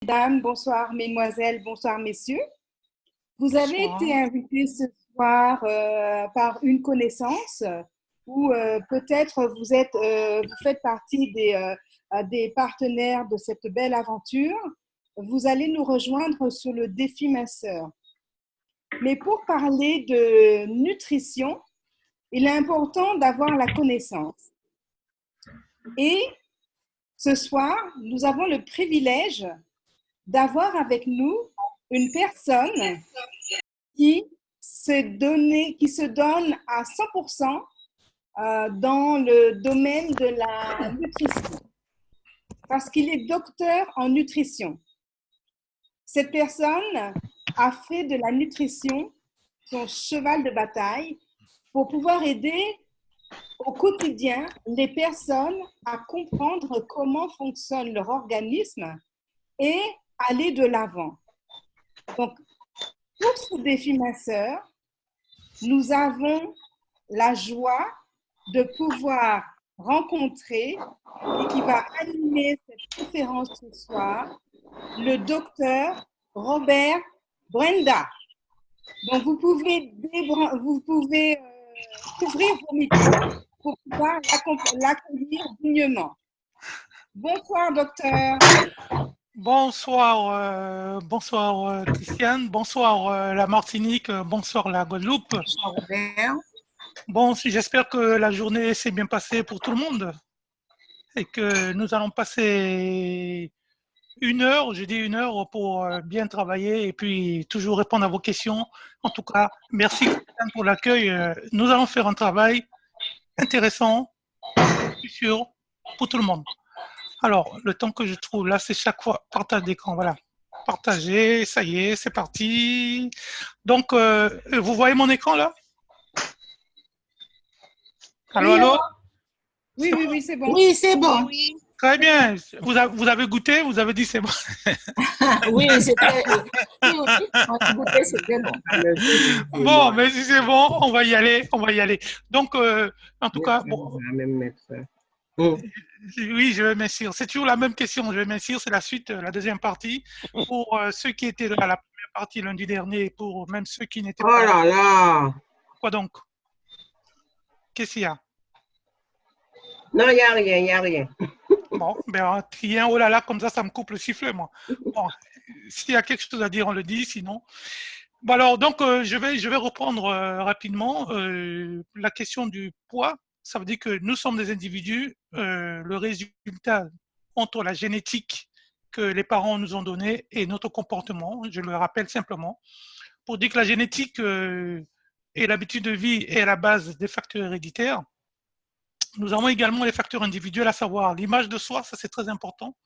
Mesdames, bonsoir mesdemoiselles, bonsoir messieurs. Vous avez Bonsoir. été invités ce soir par une connaissance ou peut-être vous faites partie des partenaires de cette belle aventure. Vous allez nous rejoindre sur le défi minceur. Mais pour parler de nutrition, il est important d'avoir la connaissance. Et ce soir, nous avons le privilège d'avoir avec nous une personne qui se donne à 100% dans le domaine de la nutrition, parce qu'il est docteur en nutrition. Cette personne a fait de la nutrition son cheval de bataille pour pouvoir aider au quotidien les personnes à comprendre comment fonctionne leur organisme et aller de l'avant. Donc, pour ce défi minceur, nous avons la joie de pouvoir rencontrer et qui va animer cette conférence ce soir, le docteur Robert Brenda. Donc, vous pouvez ouvrir vos micros pour pouvoir l'accueillir dignement. Bonsoir, docteur. Bonsoir, Christiane, bonsoir la Martinique, bonsoir la Guadeloupe. Bonsoir, Robert. Bon, j'espère que la journée s'est bien passée pour tout le monde et que nous allons passer je dis une heure pour bien travailler et puis toujours répondre à vos questions. En tout cas, merci Christiane pour l'accueil. Nous allons faire un travail intéressant, je suis sûr, pour tout le monde. Alors, le temps que je trouve là, c'est chaque fois partage d'écran. Voilà. Partager, ça y est, c'est parti. Donc, vous voyez mon écran là? Allô, Oui, allô? oui, c'est bon. Oui, c'est bon. Oui. Très bien. Vous avez goûté? Vous avez dit c'est bon? Oui, c'était. Oui, on a goûté, c'était bon. Bon, mais si c'est bon, on va y aller. On va y aller. Donc, en tout cas, bon. Oui, je vais m'inscrire. C'est toujours la même question. Je vais m'inscrire. C'est la suite, la deuxième partie. Pour ceux qui étaient là à la première partie lundi dernier, pour même ceux qui n'étaient pas là. Oh là là! Quoi donc? Qu'est-ce qu'il y a? Non, il n'y a rien, il n'y a rien. Bon, ben, rien, oh là là, comme ça me coupe le sifflet, moi. Bon, s'il y a quelque chose à dire, on le dit, sinon. Bon, alors, donc, je vais reprendre rapidement la question du poids. Ça veut dire que nous sommes des individus, le résultat entre la génétique que les parents nous ont donnée et notre comportement, je le rappelle simplement, pour dire que la génétique et l'habitude de vie est à la base des facteurs héréditaires. Nous avons également les facteurs individuels, à savoir l'image de soi, ça c'est très important.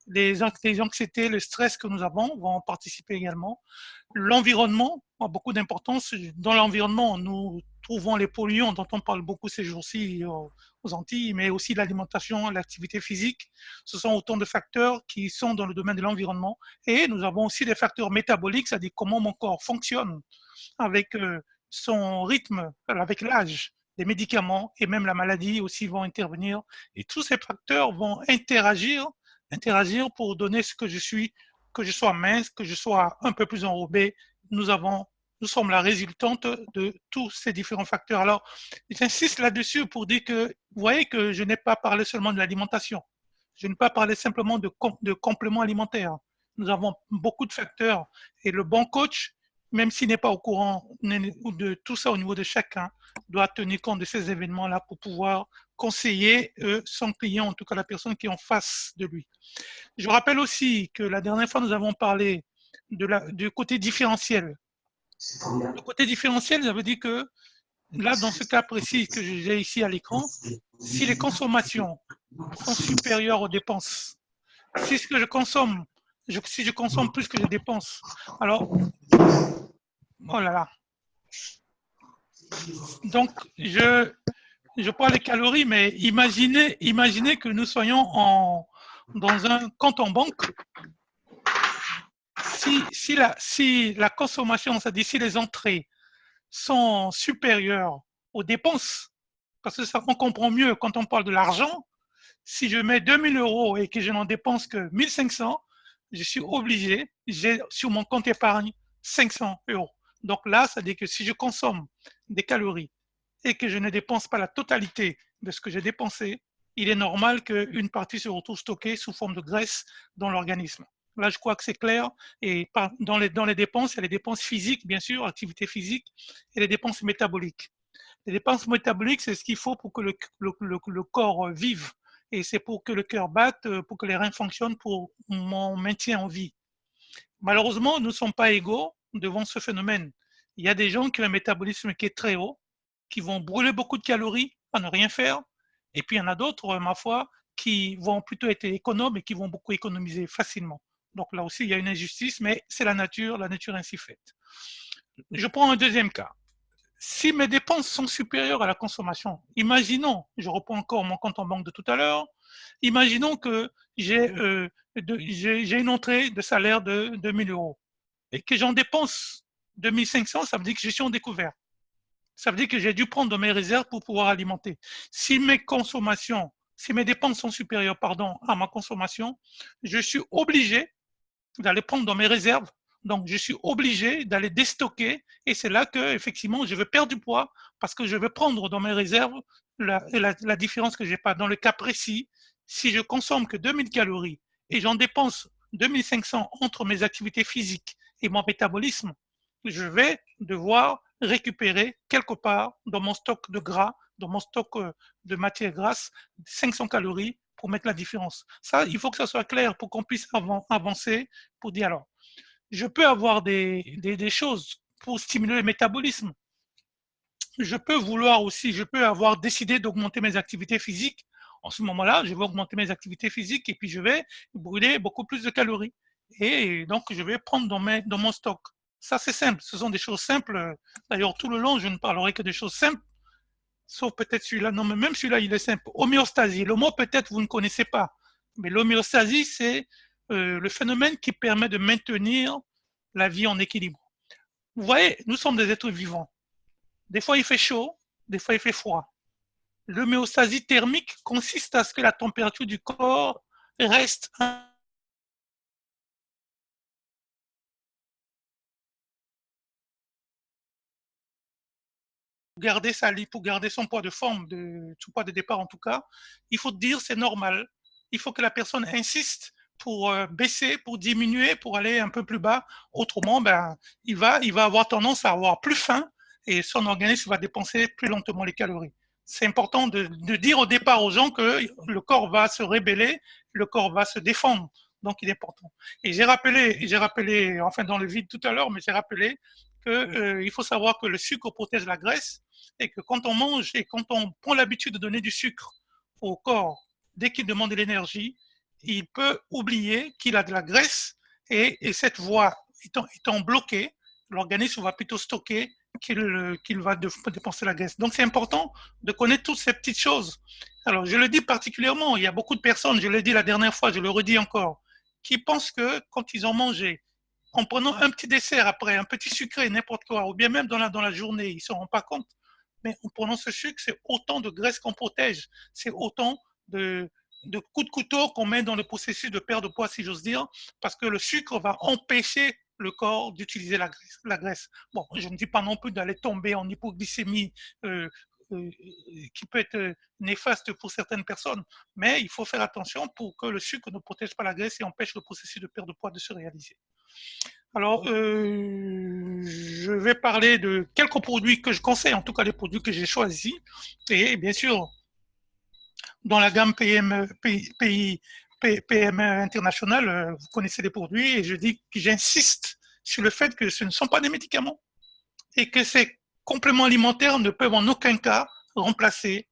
Les anxiétés, le stress que nous avons vont en participer également. L'environnement a beaucoup d'importance. Dans l'environnement, nous trouvons les polluants dont on parle beaucoup ces jours-ci aux Antilles, mais aussi l'alimentation, l'activité physique. Ce sont autant de facteurs qui sont dans le domaine de l'environnement. Et nous avons aussi des facteurs métaboliques, c'est-à-dire comment mon corps fonctionne avec son rythme, avec l'âge. Les médicaments et même la maladie aussi vont intervenir. Et tous ces facteurs vont interagir pour donner ce que je suis, que je sois mince, que je sois un peu plus enrobé. Nous sommes la résultante de tous ces différents facteurs. Alors, j'insiste là-dessus pour dire que, vous voyez que je n'ai pas parlé seulement de l'alimentation. Je n'ai pas parlé simplement de compléments alimentaires. Nous avons beaucoup de facteurs et le bon coach, même s'il n'est pas au courant de tout ça au niveau de chacun, doit tenir compte de ces événements-là pour pouvoir conseiller son client, en tout cas la personne qui est en face de lui. Je rappelle aussi que la dernière fois, nous avons parlé du côté différentiel. Le côté différentiel, ça veut dire que là, dans ce cas précis que j'ai ici à l'écran, si les consommations sont supérieures aux dépenses, si ce que je consomme, si je consomme plus que je dépense, alors, oh là là. Donc, je parle des calories, mais imaginez que nous soyons dans un compte en banque. Si la consommation, c'est-à-dire si les entrées sont supérieures aux dépenses, parce que ça on comprend mieux quand on parle de l'argent, si je mets 2 000 € et que je n'en dépense que 1 500, je suis obligé, j'ai sur mon compte épargne 500 euros. Donc là, ça dit que si je consomme des calories et que je ne dépense pas la totalité de ce que j'ai dépensé, il est normal qu'une partie se retrouve stockée sous forme de graisse dans l'organisme. Là, je crois que c'est clair. Et dans les dépenses, il y a les dépenses physiques, bien sûr, activité physique, et les dépenses métaboliques. Les dépenses métaboliques, c'est ce qu'il faut pour que le corps vive. Et c'est pour que le cœur batte, pour que les reins fonctionnent, pour mon maintien en vie. Malheureusement, nous ne sommes pas égaux devant ce phénomène. Il y a des gens qui ont un métabolisme qui est très haut, qui vont brûler beaucoup de calories à ne rien faire. Et puis, il y en a d'autres, ma foi, qui vont plutôt être économes et qui vont beaucoup économiser facilement. Donc là aussi, il y a une injustice, mais c'est la nature ainsi faite. Je prends un deuxième cas. Si mes dépenses sont supérieures à la consommation, imaginons, je reprends encore mon compte en banque de tout à l'heure, imaginons que j'ai une entrée de salaire de 2 000 euros et que j'en dépense 2 500, ça veut dire que je suis en découvert. Ça veut dire que j'ai dû prendre de mes réserves pour pouvoir alimenter. Si mes dépenses sont supérieures, à ma consommation, je suis obligé d'aller prendre dans mes réserves. Donc, je suis obligé d'aller déstocker et c'est là que, effectivement, je vais perdre du poids parce que je vais prendre dans mes réserves la différence que je n'ai pas. Dans le cas précis, si je consomme que 2000 calories et j'en dépense 2500 entre mes activités physiques et mon métabolisme, je vais devoir récupérer quelque part dans mon stock de gras, dans mon stock de matières grasses, 500 calories pour mettre la différence. Ça, il faut que ça soit clair pour qu'on puisse avancer, pour dire alors, je peux avoir des choses pour stimuler le métabolisme. Je peux avoir décidé d'augmenter mes activités physiques. En ce moment-là, je vais augmenter mes activités physiques et puis je vais brûler beaucoup plus de calories. Et donc, je vais prendre dans mon stock. Ça, c'est simple. Ce sont des choses simples. D'ailleurs, tout le long, je ne parlerai que des choses simples. Sauf peut-être celui-là. Non, mais même celui-là, il est simple. Homéostasie. Le mot, peut-être, vous ne connaissez pas. Mais l'homéostasie, c'est le phénomène qui permet de maintenir la vie en équilibre. Vous voyez, nous sommes des êtres vivants. Des fois, il fait chaud, des fois, il fait froid. L'homéostasie thermique consiste à ce que la température du corps reste pour garder son poids de forme, son poids de départ en tout cas, il faut dire c'est normal. Il faut que la personne insiste pour baisser, pour diminuer, pour aller un peu plus bas. Autrement, il va avoir tendance à avoir plus faim et son organisme va dépenser plus lentement les calories. C'est important de dire au départ aux gens que le corps va se rébeller, le corps va se défendre. Donc, il est important. Et j'ai rappelé, enfin dans le vide tout à l'heure, mais j'ai rappelé qu'il faut savoir que le sucre protège la graisse et que quand on mange et quand on prend l'habitude de donner du sucre au corps, dès qu'il demande de l'énergie, il peut oublier qu'il a de la graisse et cette voie étant bloquée, l'organisme va plutôt stocker qu'il va dépenser la graisse. Donc c'est important de connaître toutes ces petites choses. Alors je le dis particulièrement, il y a beaucoup de personnes, je l'ai dit la dernière fois, je le redis encore, qui pensent que quand ils ont mangé, en prenant un petit dessert après, un petit sucré, n'importe quoi, ou bien même dans la journée, ils ne se rendent pas compte, mais en prenant ce sucre, c'est autant de graisse qu'on protège, c'est autant de coups de couteau qu'on met dans le processus de perte de poids, si j'ose dire, parce que le sucre va empêcher le corps d'utiliser la graisse. Bon, je ne dis pas non plus d'aller tomber en hypoglycémie qui peut être néfaste pour certaines personnes, mais il faut faire attention pour que le sucre ne protège pas la graisse et empêche le processus de perte de poids de se réaliser. Alors, je vais parler de quelques produits que je conseille, en tout cas les produits que j'ai choisis. Et bien sûr, dans la gamme PME internationale, vous connaissez les produits et je dis que j'insiste sur le fait que ce ne sont pas des médicaments et que ces compléments alimentaires ne peuvent en aucun cas remplacer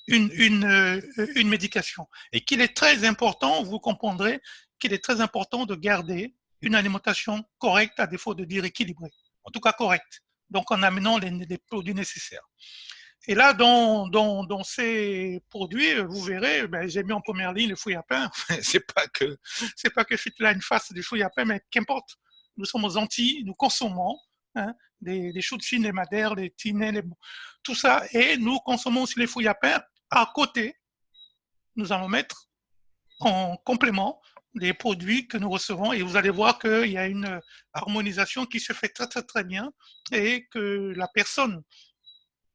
une médication. Et qu'il est très important, vous comprendrez, qu'il est très important de garder une alimentation correcte, à défaut de dire équilibrée, en tout cas correcte, donc en amenant les produits nécessaires. Et là, dans ces produits, vous verrez, j'ai mis en première ligne le fouille à pain. C'est pas que Fitline fasse du fouille à pain, mais qu'importe. Nous sommes aux Antilles, nous consommons des choux de Chine, les madères, les tinets, tout ça, et nous consommons aussi les fouilles à pain. À côté, nous allons mettre en complément des produits que nous recevons et vous allez voir qu'il y a une harmonisation qui se fait très, très, très bien et que la personne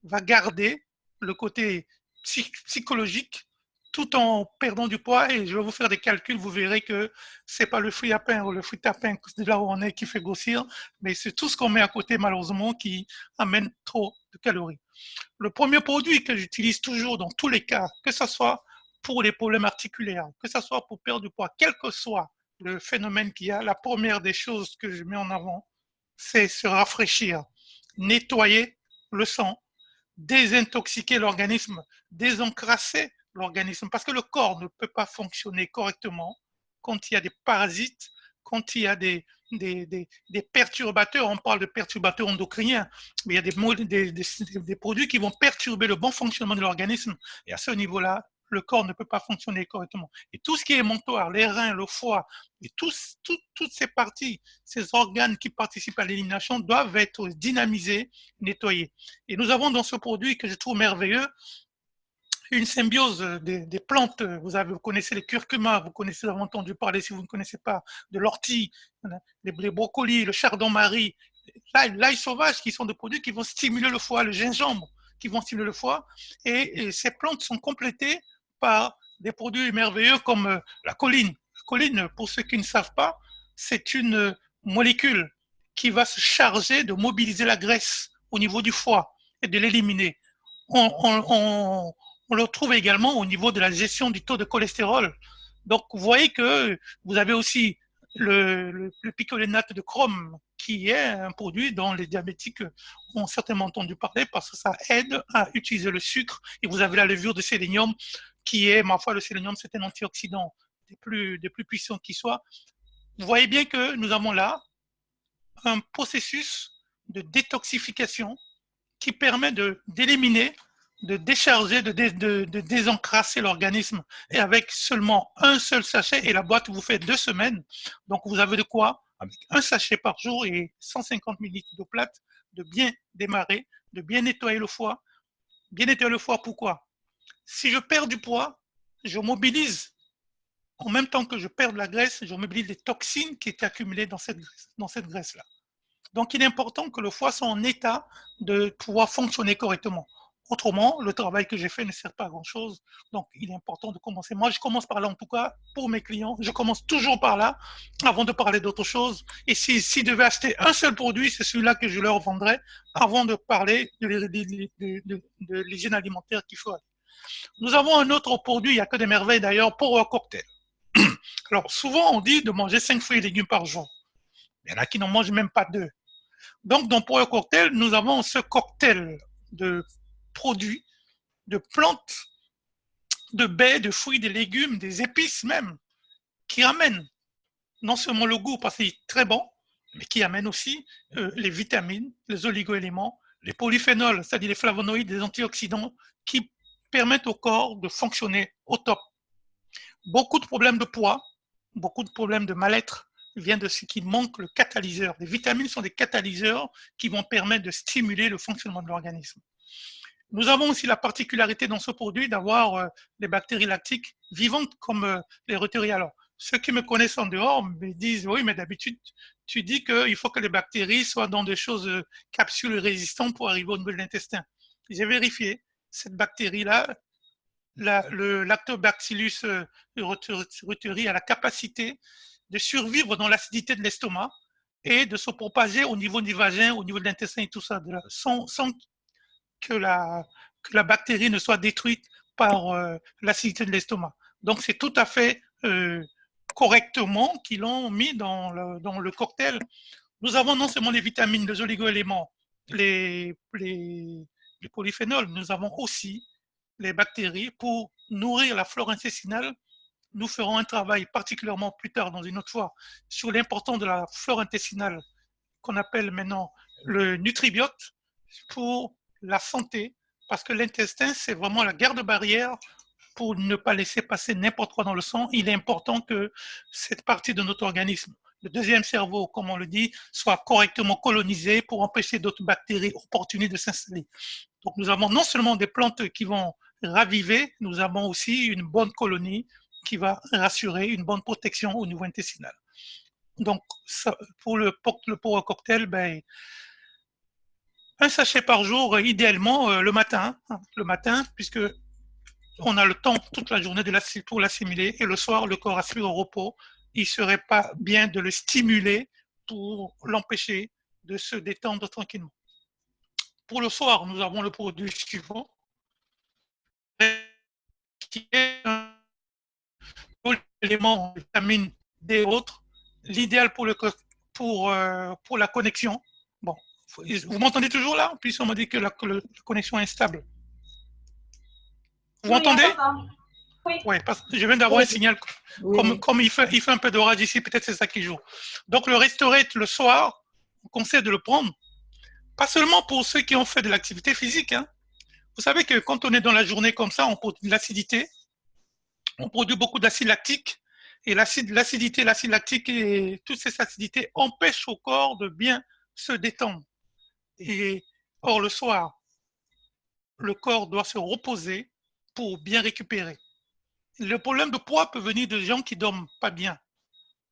va garder le côté psychologique tout en perdant du poids. Et je vais vous faire des calculs, vous verrez que c'est pas le fruit à pain ou le fruit à pain de là où on est qui fait grossir, mais c'est tout ce qu'on met à côté malheureusement qui amène trop de calories. Le premier produit que j'utilise toujours dans tous les cas, que ce soit pour les problèmes articulaires, que ce soit pour perdre du poids, quel que soit le phénomène qu'il y a, la première des choses que je mets en avant, c'est se rafraîchir, nettoyer le sang, désintoxiquer l'organisme, désencrasser l'organisme, parce que le corps ne peut pas fonctionner correctement quand il y a des parasites, quand il y a des perturbateurs, on parle de perturbateurs endocriniens, mais il y a des produits qui vont perturber le bon fonctionnement de l'organisme, et à ce niveau-là, le corps ne peut pas fonctionner correctement. Et tout ce qui est montoire, les reins, le foie, et toutes ces parties, ces organes qui participent à l'élimination doivent être dynamisés, nettoyés. Et nous avons dans ce produit que je trouve merveilleux, une symbiose des plantes. Vous connaissez les curcumas, vous avez entendu parler, si vous ne connaissez pas, de l'ortie, les brocolis, le chardon-marie, l'ail sauvage, qui sont des produits qui vont stimuler le foie, le gingembre, qui vont stimuler le foie. Et ces plantes sont complétées par des produits merveilleux comme la choline. La choline, pour ceux qui ne savent pas, c'est une molécule qui va se charger de mobiliser la graisse au niveau du foie et de l'éliminer. On le trouve également au niveau de la gestion du taux de cholestérol. Donc, vous voyez que vous avez aussi le picolénate de chrome, qui est un produit dont les diabétiques ont certainement entendu parler parce que ça aide à utiliser le sucre. Et vous avez la levure de sélénium, qui est, ma foi, le sélénium, c'est un antioxydant des plus puissants qui soit. Vous voyez bien que nous avons là un processus de détoxification qui permet d'éliminer, de décharger, de désencrasser l'organisme. Et avec seulement un seul sachet, et la boîte vous fait 2 semaines, donc vous avez de quoi, avec un sachet par jour et 150 ml d'eau plate, de bien démarrer, de bien nettoyer le foie. Bien nettoyer le foie, pourquoi? Si je perds du poids, je mobilise, en même temps que je perds de la graisse, je mobilise les toxines qui étaient accumulées dans cette graisse-là. Donc, il est important que le foie soit en état de pouvoir fonctionner correctement. Autrement, le travail que j'ai fait ne sert pas à grand-chose. Donc, il est important de commencer. Moi, je commence par là, en tout cas, pour mes clients. Je commence toujours par là, avant de parler d'autre chose. Et s'ils devaient acheter un seul produit, c'est celui-là que je leur vendrais, avant de parler de l'hygiène alimentaire qu'il faut. Nous avons un autre produit, il n'y a que des merveilles d'ailleurs, Power Cocktail. Alors, souvent, on dit de manger 5 fruits et légumes par jour. Il y en a qui n'en mangent même pas 2. Donc, dans Power Cocktail, nous avons ce cocktail de produits, de plantes, de baies, de fruits, des légumes, des épices même, qui amènent non seulement le goût parce qu'il est très bon, mais qui amènent aussi les vitamines, les oligo-éléments, les polyphénols, c'est-à-dire les flavonoïdes, les antioxydants, qui permettent au corps de fonctionner au top. Beaucoup de problèmes de poids, beaucoup de problèmes de mal-être viennent de ce qui manque le catalyseur. Les vitamines sont des catalyseurs qui vont permettre de stimuler le fonctionnement de l'organisme. Nous avons aussi la particularité dans ce produit d'avoir des bactéries lactiques vivantes comme les reuteri. Alors, ceux qui me connaissent en dehors me disent, oui, mais d'habitude, tu dis qu'il faut que les bactéries soient dans des choses capsules résistantes pour arriver au niveau de l'intestin. J'ai vérifié, cette bactérie-là, le Lactobacillus reuteri a la capacité de survivre dans l'acidité de l'estomac et de se propager au niveau du vagin, au niveau de l'intestin et tout ça, sans que la bactérie ne soit détruite par l'acidité de l'estomac. Donc, c'est tout à fait correctement qu'ils l'ont mis dans le cocktail. Nous avons non seulement les vitamines, les oligo-éléments, les polyphénols, nous avons aussi les bactéries pour nourrir la flore intestinale. Nous ferons un travail particulièrement plus tard, dans une autre fois, sur l'importance de la flore intestinale, qu'on appelle maintenant le nutribiote, pour la santé, parce que l'intestin, c'est vraiment la garde-barrière pour ne pas laisser passer n'importe quoi dans le sang. Il est important que cette partie de notre organisme, le deuxième cerveau, comme on le dit, soit correctement colonisé pour empêcher d'autres bactéries opportunistes de s'installer. Donc, nous avons non seulement des plantes qui vont raviver, nous avons aussi une bonne colonie qui va rassurer une bonne protection au niveau intestinal. Donc, ça, pour le Power Cocktail, ben, un sachet par jour, idéalement le matin, puisque on a le temps toute la journée pour l'assimiler, et le soir, le corps aspire au repos. Il ne serait pas bien de le stimuler pour l'empêcher de se détendre tranquillement. Pour le soir, nous avons le produit suivant, qui est un élément vitamine D et autres, l'idéal pour la connexion. Bon, vous m'entendez toujours là? Puis on m'a dit que la connexion est instable. Vous m'entendez? Oui. Ouais, parce que je viens d'avoir un signal. Oui. Comme il fait un peu d'orage ici, peut-être c'est ça qui joue. Donc le Restorate le soir, on conseille de le prendre. Pas seulement pour ceux qui ont fait de l'activité physique. Hein. Vous savez que quand on est dans la journée comme ça, on produit de l'acidité. On produit beaucoup d'acide lactique. Et l'acidité, l'acide lactique et toutes ces acidités empêchent au corps de bien se détendre. Et or, le soir, le corps doit se reposer pour bien récupérer. Le problème de poids peut venir de gens qui ne dorment pas bien.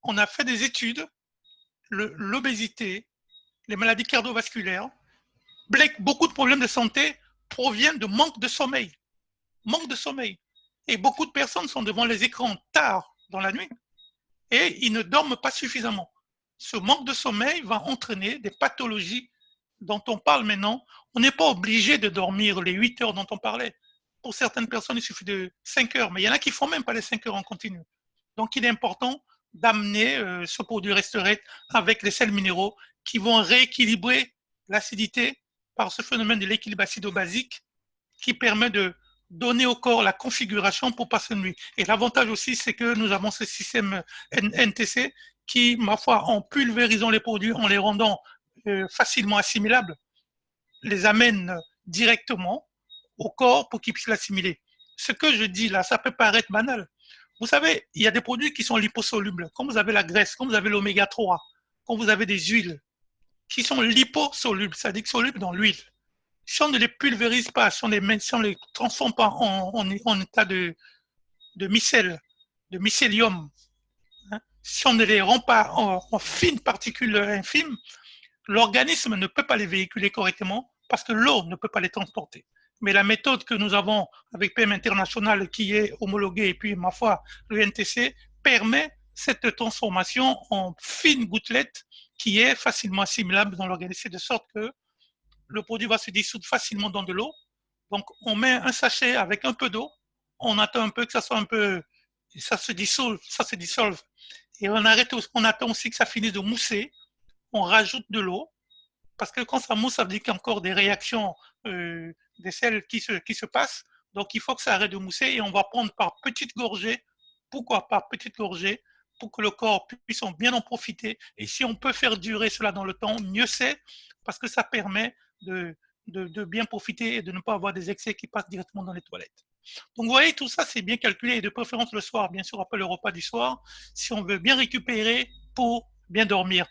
On a fait des études, l'obésité, les maladies cardiovasculaires, beaucoup de problèmes de santé proviennent de manque de sommeil. Manque de sommeil. Et beaucoup de personnes sont devant les écrans tard dans la nuit et ils ne dorment pas suffisamment. Ce manque de sommeil va entraîner des pathologies dont on parle maintenant. On n'est pas obligé de dormir les 8 heures dont on parlait. Pour certaines personnes, il suffit de 5 heures, mais il y en a qui ne font même pas les 5 heures en continu. Donc, il est important d'amener ce produit Restorate avec les sels minéraux qui vont rééquilibrer l'acidité par ce phénomène de l'équilibre acido-basique qui permet de donner au corps la configuration pour passer une nuit. Et l'avantage aussi, c'est que nous avons ce système NTC qui, ma foi, en pulvérisant les produits, en les rendant facilement assimilables, les amène directement au corps pour qu'il puisse l'assimiler. Ce que je dis là, ça peut paraître banal. Vous savez, il y a des produits qui sont liposolubles, comme vous avez la graisse, comme vous avez l'oméga 3, comme vous avez des huiles, qui sont liposolubles, c'est-à-dire solubles dans l'huile. Si on ne les pulvérise pas, si on ne les transforme pas en état de micelle, de mycélium, hein, si on ne les rend pas en fines particules infimes, l'organisme ne peut pas les véhiculer correctement parce que l'eau ne peut pas les transporter. Mais la méthode que nous avons avec PM International qui est homologuée et puis, ma foi, le NTC, permet cette transformation en fines gouttelettes qui est facilement assimilable dans l'organisme, de sorte que le produit va se dissoudre facilement dans de l'eau. Donc, on met un sachet avec un peu d'eau, on attend un peu que ça soit un peu, ça se dissolve. Et on attend aussi que ça finisse de mousser, on rajoute de l'eau, parce que quand ça mousse, ça veut dire qu'il y a encore des réactions des sels qui se passent. Donc, il faut que ça arrête de mousser et on va prendre par petites gorgées. Pourquoi par petites gorgées? Pour que le corps puisse bien en profiter. Et si on peut faire durer cela dans le temps, mieux c'est, parce que ça permet de bien profiter et de ne pas avoir des excès qui passent directement dans les toilettes. Donc, vous voyez, tout ça, c'est bien calculé, et de préférence le soir, bien sûr, après le repas du soir, si on veut bien récupérer pour bien dormir.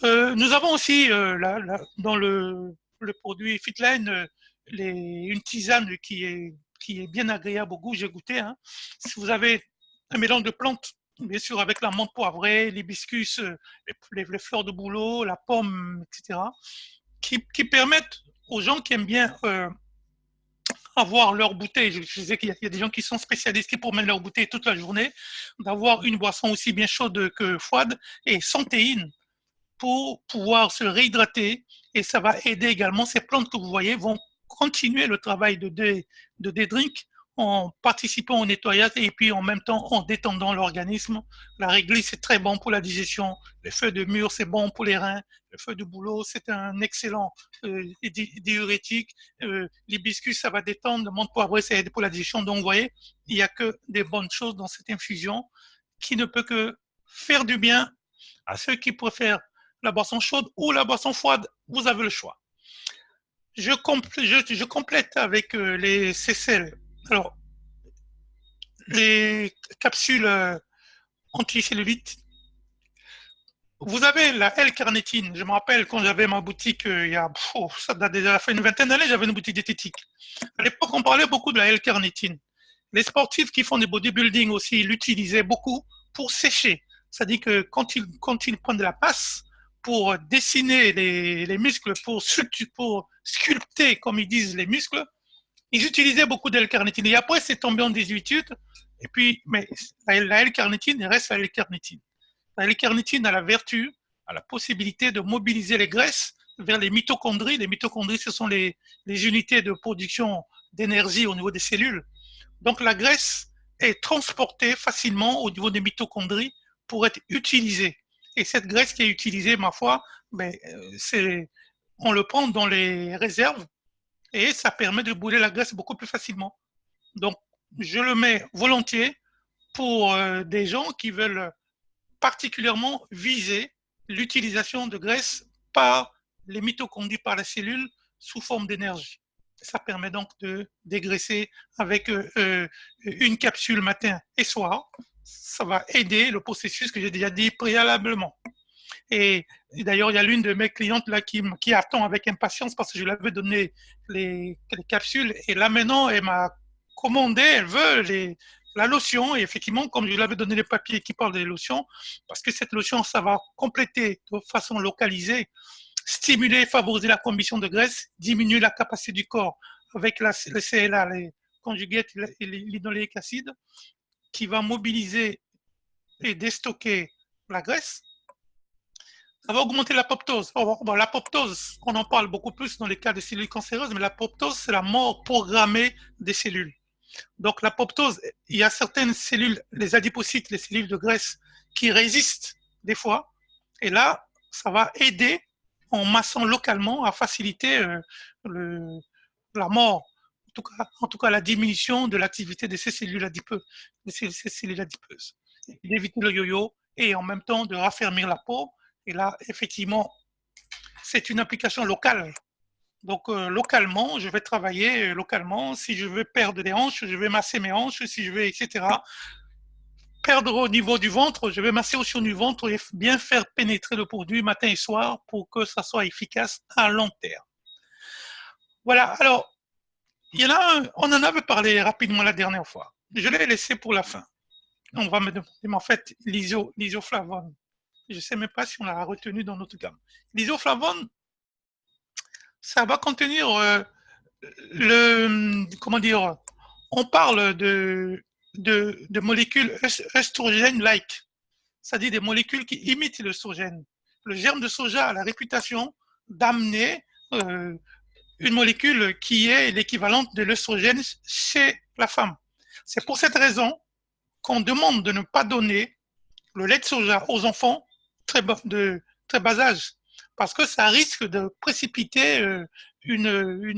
Nous avons aussi, dans le produit Fitline, une tisane qui est bien agréable au goût, j'ai goûté. Hein. Si vous avez un mélange de plantes, bien sûr, avec la menthe poivrée, l'hibiscus, les fleurs de bouleau, la pomme, etc., qui permettent aux gens qui aiment bien avoir leur bouteille, je sais qu'il y a des gens qui sont spécialistes qui promènent leur bouteille toute la journée, d'avoir une boisson aussi bien chaude que froide et sans théine pour pouvoir se réhydrater, et ça va aider également. Ces plantes que vous voyez vont continuer le travail de drink en participant au nettoyage et puis en même temps en détendant l'organisme. La réglisse, c'est très bon pour la digestion. Les feuilles de mûre, c'est bon pour les reins. Les feuilles de bouleau, c'est un excellent diurétique. L'hibiscus, ça va détendre. Le menthe poivrée, ça aide pour la digestion. Donc, vous voyez, il n'y a que des bonnes choses dans cette infusion qui ne peut que faire du bien à ceux qui préfèrent la boisson chaude ou la boisson froide. Vous avez le choix. Je complète avec les sels. Alors, les capsules anticellulite. Vous avez la L-carnitine. Je me rappelle quand j'avais ma boutique, ça date déjà fait une vingtaine d'années, j'avais une boutique diététique. À l'époque, on parlait beaucoup de la L-carnitine. Les sportifs qui font des bodybuilding aussi, ils l'utilisaient beaucoup pour sécher. C'est-à-dire que quand ils prennent de la passe pour dessiner les muscles, pour sculpter, comme ils disent, les muscles, ils utilisaient beaucoup d'L-carnitine. Et après, c'est tombé en désuétude. Et puis, mais la L-carnitine reste la L-carnitine. La L-carnitine a la vertu, a la possibilité de mobiliser les graisses vers les mitochondries. Les mitochondries, ce sont les unités de production d'énergie au niveau des cellules. Donc, la graisse est transportée facilement au niveau des mitochondries pour être utilisée. Et cette graisse qui est utilisée, ma foi, ben, on le prend dans les réserves et ça permet de brûler la graisse beaucoup plus facilement. Donc, je le mets volontiers pour des gens qui veulent particulièrement viser l'utilisation de graisse par les mitochondries, par la cellule, sous forme d'énergie. Ça permet donc de dégraisser avec une capsule matin et soir. Ça va aider le processus que j'ai déjà dit préalablement. Et d'ailleurs, il y a l'une de mes clientes là qui attend avec impatience parce que je lui avais donné les capsules. Et là maintenant, elle m'a commandé, elle veut la lotion. Et effectivement, comme je lui avais donné les papiers qui parlent des lotions, parce que cette lotion, ça va compléter de façon localisée, stimuler, favoriser la combustion de graisse, diminuer la capacité du corps avec le CLA, les conjugates et linoléique acide, qui va mobiliser et déstocker la graisse. Ça va augmenter l'apoptose. Bon, l'apoptose, on en parle beaucoup plus dans les cas de cellules cancéreuses, mais l'apoptose, c'est la mort programmée des cellules. Donc l'apoptose, il y a certaines cellules, les adipocytes, les cellules de graisse, qui résistent des fois. Et là, ça va aider en massant localement à faciliter la mort, en tout cas la diminution de l'activité de ces cellules adipeuses, d'éviter le yo-yo et en même temps de raffermir la peau. Et là, effectivement, c'est une application locale. Donc, localement, je vais travailler localement. Si je veux perdre des hanches, je vais masser mes hanches. Si je veux, etc. Perdre au niveau du ventre, je vais masser au-dessus du ventre et bien faire pénétrer le produit matin et soir pour que ça soit efficace à long terme. Voilà. Alors, il y en a un, on en avait parlé rapidement la dernière fois. Je l'ai laissé pour la fin. On va me demander, mais en fait, l'isoflavone. Je ne sais même pas si on l'a retenu dans notre gamme. L'isoflavone, ça va contenir comment dire, on parle de molécules œstrogènes-like, c'est-à-dire des molécules qui imitent l'œstrogène. Le germe de soja a la réputation d'amener une molécule qui est l'équivalente de l'œstrogène chez la femme. C'est pour cette raison qu'on demande de ne pas donner le lait de soja aux enfants de très bas âge, parce que ça risque de précipiter une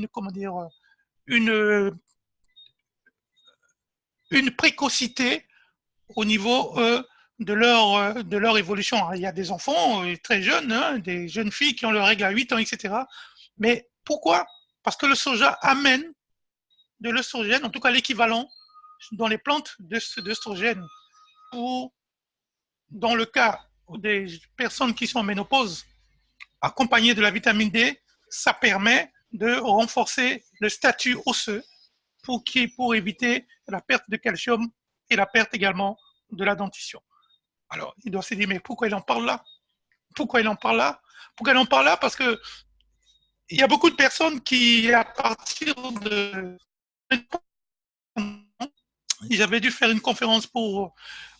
précocité au niveau de leur évolution. Il y a des enfants très jeunes, hein, des jeunes filles qui ont leurs règles à 8 ans, etc. Mais pourquoi? Parce que le soja amène de l'œstrogène, en tout cas l'équivalent dans les plantes d'œstrogène. Ou dans le cas des personnes qui sont en ménopause, accompagnées de la vitamine D, ça permet de renforcer le statut osseux pour éviter la perte de calcium et la perte également de la dentition. Alors, il doit se dire, mais pourquoi il en parle là? Pourquoi il en parle là? Pourquoi il en parle là? Parce que il y a beaucoup de personnes qui, à partir de... J'avais dû faire une conférence pour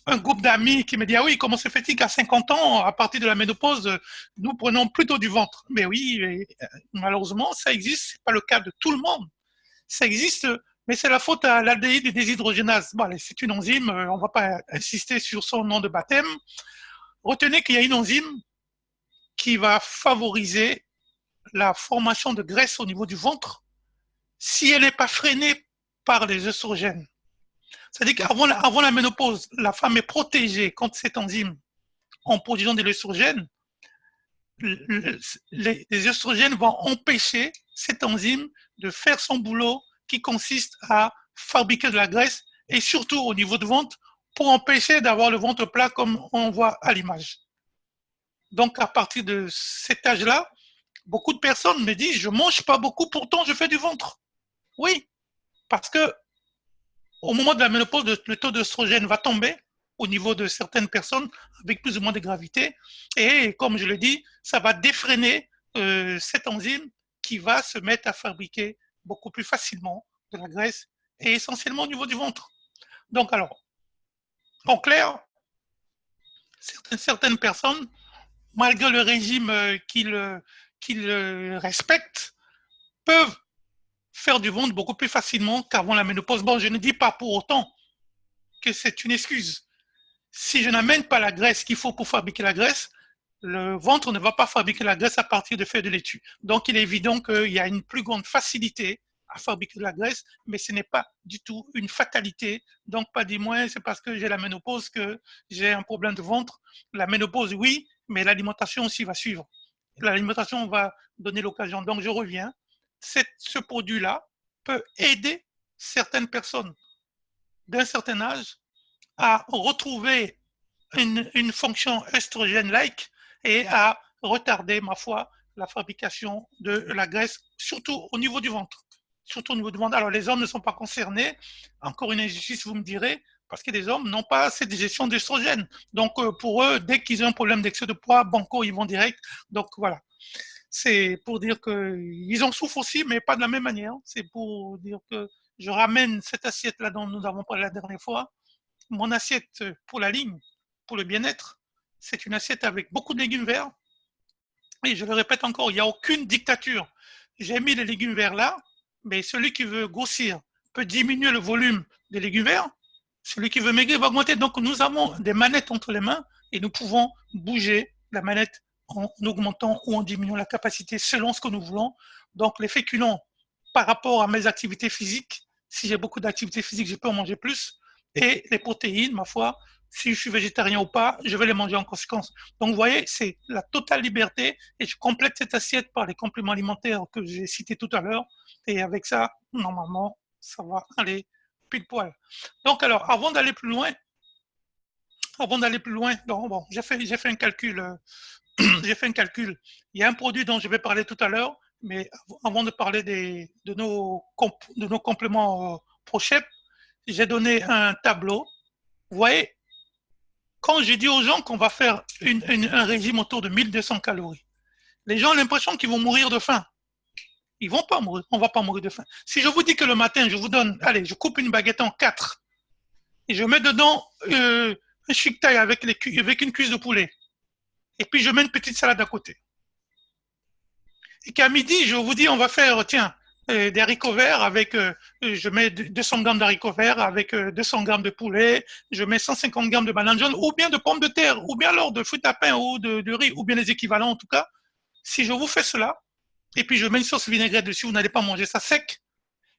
un groupe d'amis qui me dit, ah oui, comment se fait-il qu'à 50 ans, à partir de la ménopause, nous prenons plutôt du ventre? Mais oui, malheureusement, ça existe, ce n'est pas le cas de tout le monde. Ça existe, mais c'est la faute à l'aldéhyde déshydrogénase. Bon, c'est une enzyme, on ne va pas insister sur son nom de baptême. Retenez qu'il y a une enzyme qui va favoriser la formation de graisse au niveau du ventre si elle n'est pas freinée par les œstrogènes. C'est-à-dire qu'avant la ménopause, la femme est protégée contre cette enzyme en produisant de l'œstrogène. Les œstrogènes vont empêcher cette enzyme de faire son boulot qui consiste à fabriquer de la graisse et surtout au niveau du ventre pour empêcher d'avoir le ventre plat comme on voit à l'image. Donc à partir de cet âge-là, beaucoup de personnes me disent « je ne mange pas beaucoup, pourtant je fais du ventre ». Oui, parce que Au moment de la ménopause, le taux d'œstrogène va tomber au niveau de certaines personnes avec plus ou moins de gravité. Et comme je le dis, ça va défreiner cette enzyme qui va se mettre à fabriquer beaucoup plus facilement de la graisse et essentiellement au niveau du ventre. Donc alors, en clair, certaines personnes, malgré le régime qu'ils respectent, peuvent faire du ventre beaucoup plus facilement qu'avant la ménopause. Bon, je ne dis pas pour autant que c'est une excuse. Si je n'amène pas la graisse qu'il faut pour fabriquer la graisse, le ventre ne va pas fabriquer la graisse à partir de feuilles de laitue. Donc, il est évident qu'il y a une plus grande facilité à fabriquer de la graisse, mais ce n'est pas du tout une fatalité. Donc, pas du moins, c'est parce que j'ai la ménopause que j'ai un problème de ventre. La ménopause, oui, mais l'alimentation aussi va suivre. L'alimentation va donner l'occasion. Donc, je reviens. Ce produit-là peut aider certaines personnes d'un certain âge à retrouver une fonction œstrogène-like et à retarder, ma foi, la fabrication de la graisse, surtout au niveau du ventre. Surtout au niveau du ventre. Alors, les hommes ne sont pas concernés. Encore une injustice, vous me direz, parce que les hommes n'ont pas assez de gestion d'œstrogène. Donc, pour eux, dès qu'ils ont un problème d'excès de poids, banco, ils vont direct. Donc, voilà. C'est pour dire qu'ils en souffrent aussi, mais pas de la même manière. C'est pour dire que je ramène cette assiette-là dont nous avons parlé la dernière fois. Mon assiette pour la ligne, pour le bien-être, c'est une assiette avec beaucoup de légumes verts. Et je le répète encore, il n'y a aucune dictature. J'ai mis les légumes verts là, mais celui qui veut grossir peut diminuer le volume des légumes verts. Celui qui veut maigrir va augmenter. Donc, nous avons des manettes entre les mains et nous pouvons bouger la manette en augmentant ou en diminuant la capacité selon ce que nous voulons. Donc, les féculents, par rapport à mes activités physiques, si j'ai beaucoup d'activités physiques, je peux en manger plus. Et les protéines, ma foi, si je suis végétarien ou pas, je vais les manger en conséquence. Donc, vous voyez, c'est la totale liberté et je complète cette assiette par les compléments alimentaires que j'ai cités tout à l'heure. Et avec ça, normalement, ça va aller pile poil. Donc, alors, avant d'aller plus loin, donc, bon, j'ai fait un calcul. J'ai fait un calcul. Il y a un produit dont je vais parler tout à l'heure, mais avant de parler de nos compléments ProShep, j'ai donné un tableau. Vous voyez, quand je dis aux gens qu'on va faire un régime autour de 1200 calories, les gens ont l'impression qu'ils vont mourir de faim. Ils vont pas mourir, on va pas mourir de faim. Si je vous dis que le matin, je vous donne, allez, je coupe une baguette en 4 et je mets dedans un chic taille avec une cuisse de poulet, et puis je mets une petite salade à côté. Et qu'à midi, je vous dis, on va faire, tiens, des haricots verts avec, je mets 200 grammes d'haricots verts avec 200 grammes de poulet, je mets 150 grammes de bananes jaunes, ou bien de pommes de terre, ou bien alors de fruits à pain, ou de riz, ou bien les équivalents en tout cas. Si je vous fais cela, et puis je mets une sauce vinaigrette dessus, vous n'allez pas manger ça sec.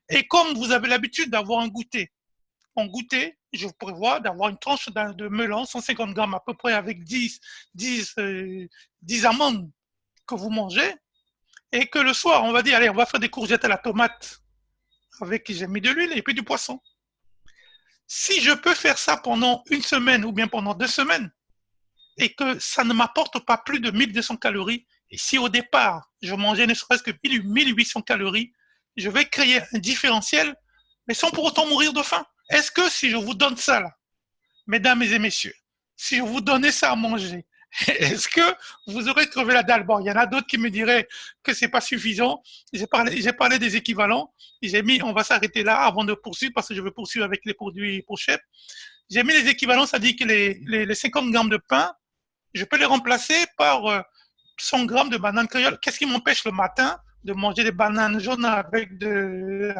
Et comme vous avez l'habitude d'avoir un goûter, en goûter, je vous prévois d'avoir une tranche de melon, 150 grammes à peu près avec 10 amandes que vous mangez, et que le soir, on va dire, allez, on va faire des courgettes à la tomate avec, j'ai mis de l'huile et puis du poisson. Si je peux faire ça pendant une semaine ou bien pendant 2 semaines, et que ça ne m'apporte pas plus de 1200 calories, et si au départ, je mangeais ne serait-ce que 1800 calories, je vais créer un différentiel, mais sans pour autant mourir de faim. Est-ce que si je vous donne ça, là, mesdames et messieurs, si je vous donnais ça à manger, est-ce que vous aurez crevé la dalle? Bon, il y en a d'autres qui me diraient que c'est pas suffisant. J'ai parlé des équivalents. J'ai mis, on va s'arrêter là avant de poursuivre parce que je veux poursuivre avec les produits ProShep. J'ai mis les équivalents, ça dit que les 50 grammes de pain, je peux les remplacer par 100 grammes de bananes créoles. Qu'est-ce qui m'empêche le matin de manger des bananes jaunes avec de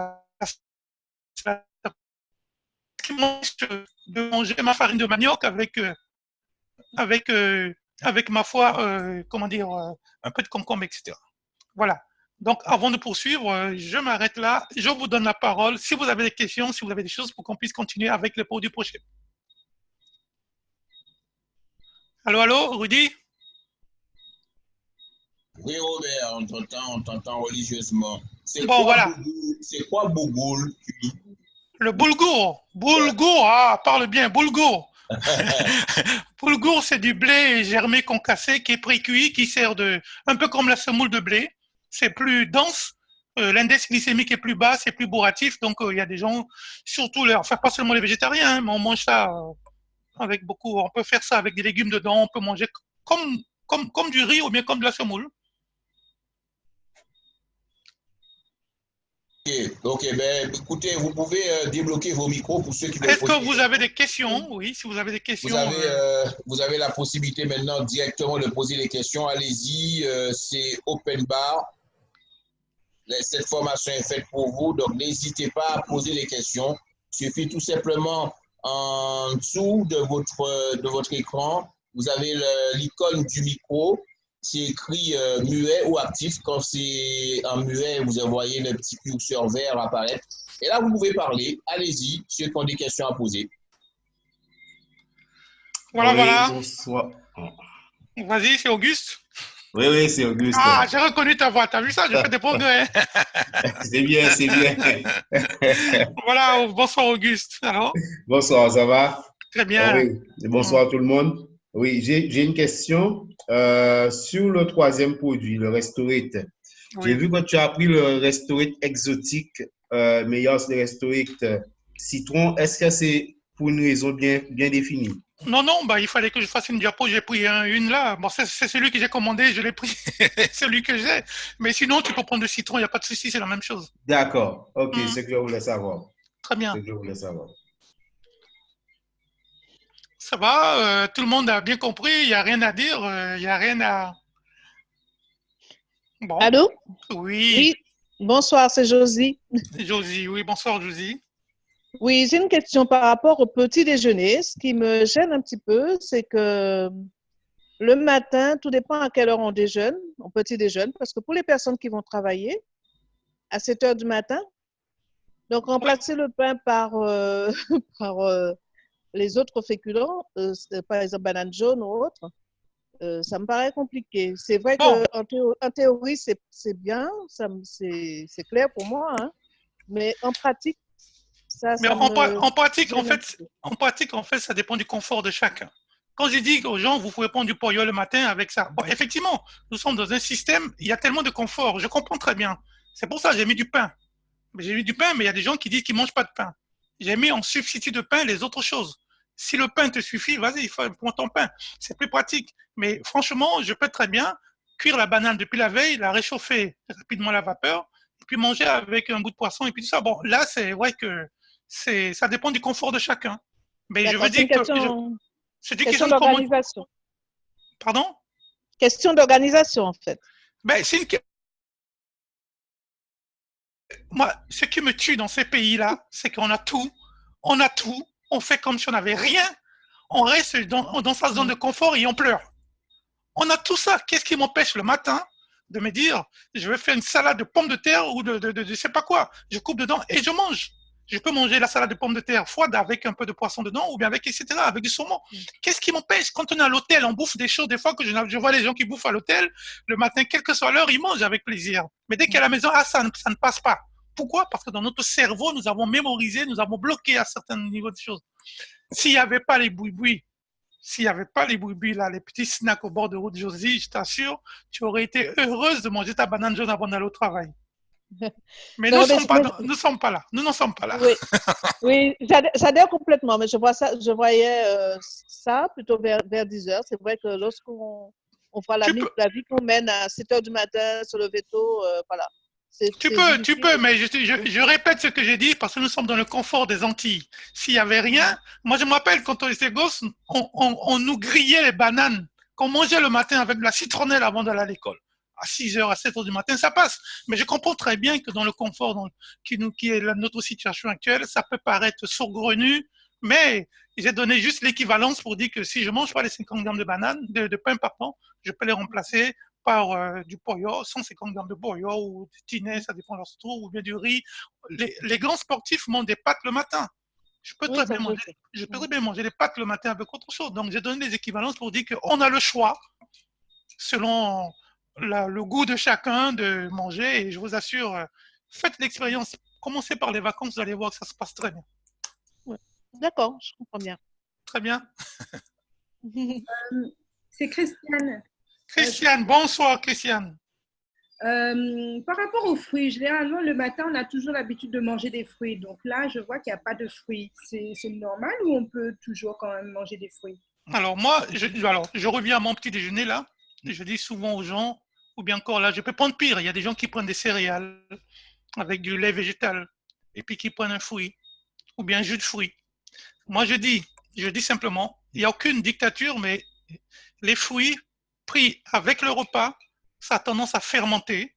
manger ma farine de manioc avec ma foi, comment dire, un peu de concombre, etc. Voilà. Donc, avant de poursuivre, je m'arrête là. Je vous donne la parole. Si vous avez des questions, si vous avez des choses pour qu'on puisse continuer avec les produits ProShep. Allô, allô, Rudy? Oui, Robert, on t'entend religieusement. Bon, voilà. C'est quoi bougoul? Le boulgour. Boulgour, ah, parle bien, boulgour. Boulgour, c'est du blé germé concassé qui est pré-cuit, qui sert de, un peu comme la semoule de blé. C'est plus dense, L'index glycémique est plus bas, c'est plus bourratif. Donc, il y a des gens, surtout, enfin, pas seulement les végétariens, hein, mais on mange ça avec beaucoup. On peut faire ça avec des légumes dedans. On peut manger comme du riz ou bien comme de la semoule. Ok, ben, écoutez, vous pouvez débloquer vos micros pour ceux qui veulent Est-ce poser que des vous questions. avez des questions? Oui, si vous avez des questions. Vous avez la possibilité maintenant directement de poser les questions. Allez-y, c'est open bar. Cette formation est faite pour vous, donc n'hésitez pas à poser les questions. Il suffit tout simplement en dessous de votre écran, vous avez l'icône du micro. C'est écrit muet ou actif. Quand c'est en muet, vous voyez le petit curseur vert apparaître. Et là, vous pouvez parler. Allez-y, ceux qui ont des questions à poser. Voilà, Oui, voilà. bonsoir. Vas-y, c'est Auguste. Oui, c'est Auguste. Ah, j'ai reconnu ta voix. T'as vu ça? J'ai fait des progrès. C'est bien, c'est bien. Voilà, bonsoir Auguste. Alors, Bonsoir, ça va? très Ah bien. oui, et bonsoir tout le monde. Oui, j'ai une question sur le troisième produit, le Restorate. J'ai Oui. vu que tu as pris le Restorate exotique, meilleur c'est le Restorate citron. Est-ce que c'est pour une raison bien définie? Non, non, bah, il fallait que je fasse une diapo. J'ai pris une là. Bon, c'est celui que j'ai commandé. Je l'ai pris. Celui que j'ai. Mais sinon, tu peux prendre le citron. Il n'y a pas de souci. C'est la même chose. D'accord, ok, c'est ce que je voulais savoir. Très bien. C'est ce que je voulais savoir. Ça va. Tout le monde a bien compris. Il n'y a rien à dire. Il n'y a rien à. Bon. Allô? Oui. Oui, bonsoir, c'est Josie. Josie, oui, bonsoir Josie. Oui, j'ai une question par rapport au petit déjeuner. Ce qui me gêne un petit peu, c'est que le matin, tout dépend à quelle heure on déjeune, on petit déjeune, parce que pour les personnes qui vont travailler, à 7 heures du matin, donc remplacer le pain par, par les autres féculents, par exemple banane jaune ou autre, ça me paraît compliqué. C'est vrai Bon. qu'en théorie, c'est bien, c'est clair pour moi, hein, mais en pratique, Mais en pratique, en fait, ça dépend du confort de chacun. Quand je dis aux gens, vous pouvez prendre du pollo le matin avec ça. Bon, effectivement, nous sommes dans un système, il y a tellement de confort. Je comprends très bien. C'est pour ça que j'ai mis du pain. J'ai mis du pain, mais il y a des gens qui disent qu'ils ne mangent pas de pain. J'ai mis en substitut de pain les autres choses. Si le pain te suffit, vas-y, prends ton pain. C'est plus pratique. Mais franchement, je peux très bien cuire la banane depuis la veille, la réchauffer rapidement à la vapeur, et puis manger avec un bout de poisson et puis tout ça. Bon, là, c'est vrai que ça dépend du confort de chacun. Mais je veux dire que c'est une question d'organisation. Pardon? Question d'organisation, en fait. Ben, moi, ce qui me tue dans ces pays-là, c'est qu'on a tout, on fait comme si on n'avait rien, on reste dans sa zone de confort et on pleure. On a tout ça. Qu'est-ce qui m'empêche le matin de me dire, je vais faire une salade de pommes de terre ou de je sais pas quoi. Je coupe dedans et je mange. Je peux manger la salade de pommes de terre froide avec un peu de poisson dedans ou bien avec, etc., avec du saumon. Qu'est-ce qui m'empêche? Quand on est à l'hôtel, on bouffe des choses. Des fois que je vois les gens qui bouffent à l'hôtel, le matin, quelle que soit l'heure, ils mangent avec plaisir. Mais dès qu'à la maison, ça ne passe pas. Pourquoi? Parce que dans notre cerveau, nous avons mémorisé, nous avons bloqué à certains niveaux de choses. S'il n'y avait pas les boui-boui, là, les petits snacks au bord de route, Josie, je t'assure, tu aurais été heureuse de manger ta banane jaune avant d'aller au travail. Mais nous ne sommes pas là. Nous n'en sommes pas là. Oui, oui, j'adhère complètement, mais je voyais ça plutôt vers 10 heures. C'est vrai que lorsqu'on voit la vie qu'on mène à 7 heures du matin, se lever tôt, voilà. Tu peux, mais je répète ce que j'ai dit parce que nous sommes dans le confort des Antilles. S'il n'y avait rien, moi je me rappelle quand on était gosse, on nous grillait les bananes qu'on mangeait le matin avec de la citronnelle avant d'aller à l'école. À 6 heures, à 7 heures du matin, ça passe. Mais je comprends très bien que dans le confort qui est notre situation actuelle, ça peut paraître saugrenu, mais j'ai donné juste l'équivalence pour dire que si je ne mange pas les 50 grammes de pain, pardon, je peux les remplacer par du pollo, 150 grammes de pollo ou du tinet, ça dépend de leur trouve, ou bien du riz. Les grands sportifs mangent des pâtes le matin. Je peux très bien manger des pâtes le matin avec autre chose. Donc, j'ai donné des équivalences pour dire qu'on a le choix, selon le goût de chacun, de manger. Et je vous assure, faites l'expérience. Commencez par les vacances, vous allez voir que ça se passe très bien. Ouais. D'accord, je comprends bien. Très bien. C'est Christiane. Christiane, bonsoir Christiane. Par rapport aux fruits, généralement, le matin, on a toujours l'habitude de manger des fruits. Donc là, je vois qu'il n'y a pas de fruits. C'est normal ou on peut toujours quand même manger des fruits? Alors moi, je reviens à mon petit déjeuner là. Je dis souvent aux gens, ou bien encore là, je peux prendre pire. Il y a des gens qui prennent des céréales avec du lait végétal et puis qui prennent un fruit ou bien un jus de fruits. Moi, je dis simplement, il n'y a aucune dictature, mais les fruits pris avec le repas, ça a tendance à fermenter.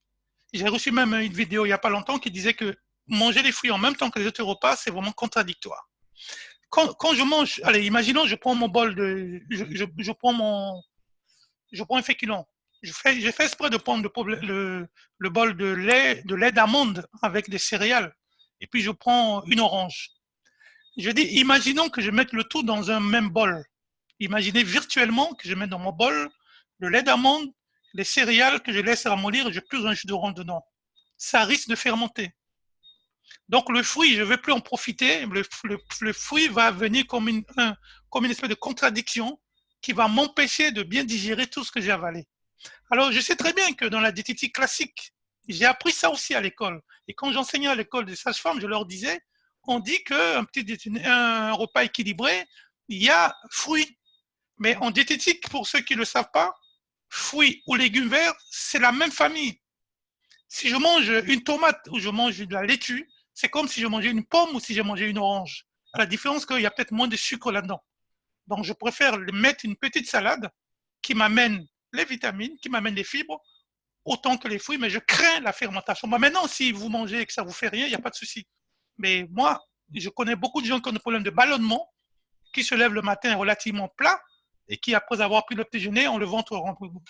J'ai reçu même une vidéo il n'y a pas longtemps qui disait que manger les fruits en même temps que les autres repas, c'est vraiment contradictoire. Quand je mange, allez, imaginons, je prends mon bol de, je prends un féculent. J'ai fait exprès de prendre le bol de lait d'amande avec des céréales. Et puis je prends une orange. Je dis, imaginons que je mette le tout dans un même bol. Imaginez virtuellement que je mette dans mon bol le lait d'amande, les céréales que je laisse ramollir et je plonge un jus d'orange dedans. Ça risque de fermenter. Donc le fruit, je ne vais plus en profiter. Le fruit va venir comme une espèce de contradiction qui va m'empêcher de bien digérer tout ce que j'ai avalé. Alors je sais très bien que dans la diététique classique, j'ai appris ça aussi à l'école. Et quand j'enseignais à l'école des sages-femmes, je leur disais, on dit qu'un repas équilibré, il y a fruits. Mais en diététique, pour ceux qui ne le savent pas, fruits ou légumes verts, c'est la même famille. Si je mange une tomate ou je mange de la laitue, c'est comme si je mangeais une pomme ou si je mangeais une orange. À la différence qu'il y a peut-être moins de sucre là-dedans. Donc, je préfère mettre une petite salade qui m'amène les vitamines, qui m'amène les fibres, autant que les fruits, mais je crains la fermentation. Moi, maintenant, si vous mangez et que ça ne vous fait rien, il n'y a pas de souci. Mais moi, je connais beaucoup de gens qui ont des problèmes de ballonnement, qui se lèvent le matin relativement plat et qui, après avoir pris le petit déjeuner, ont le ventre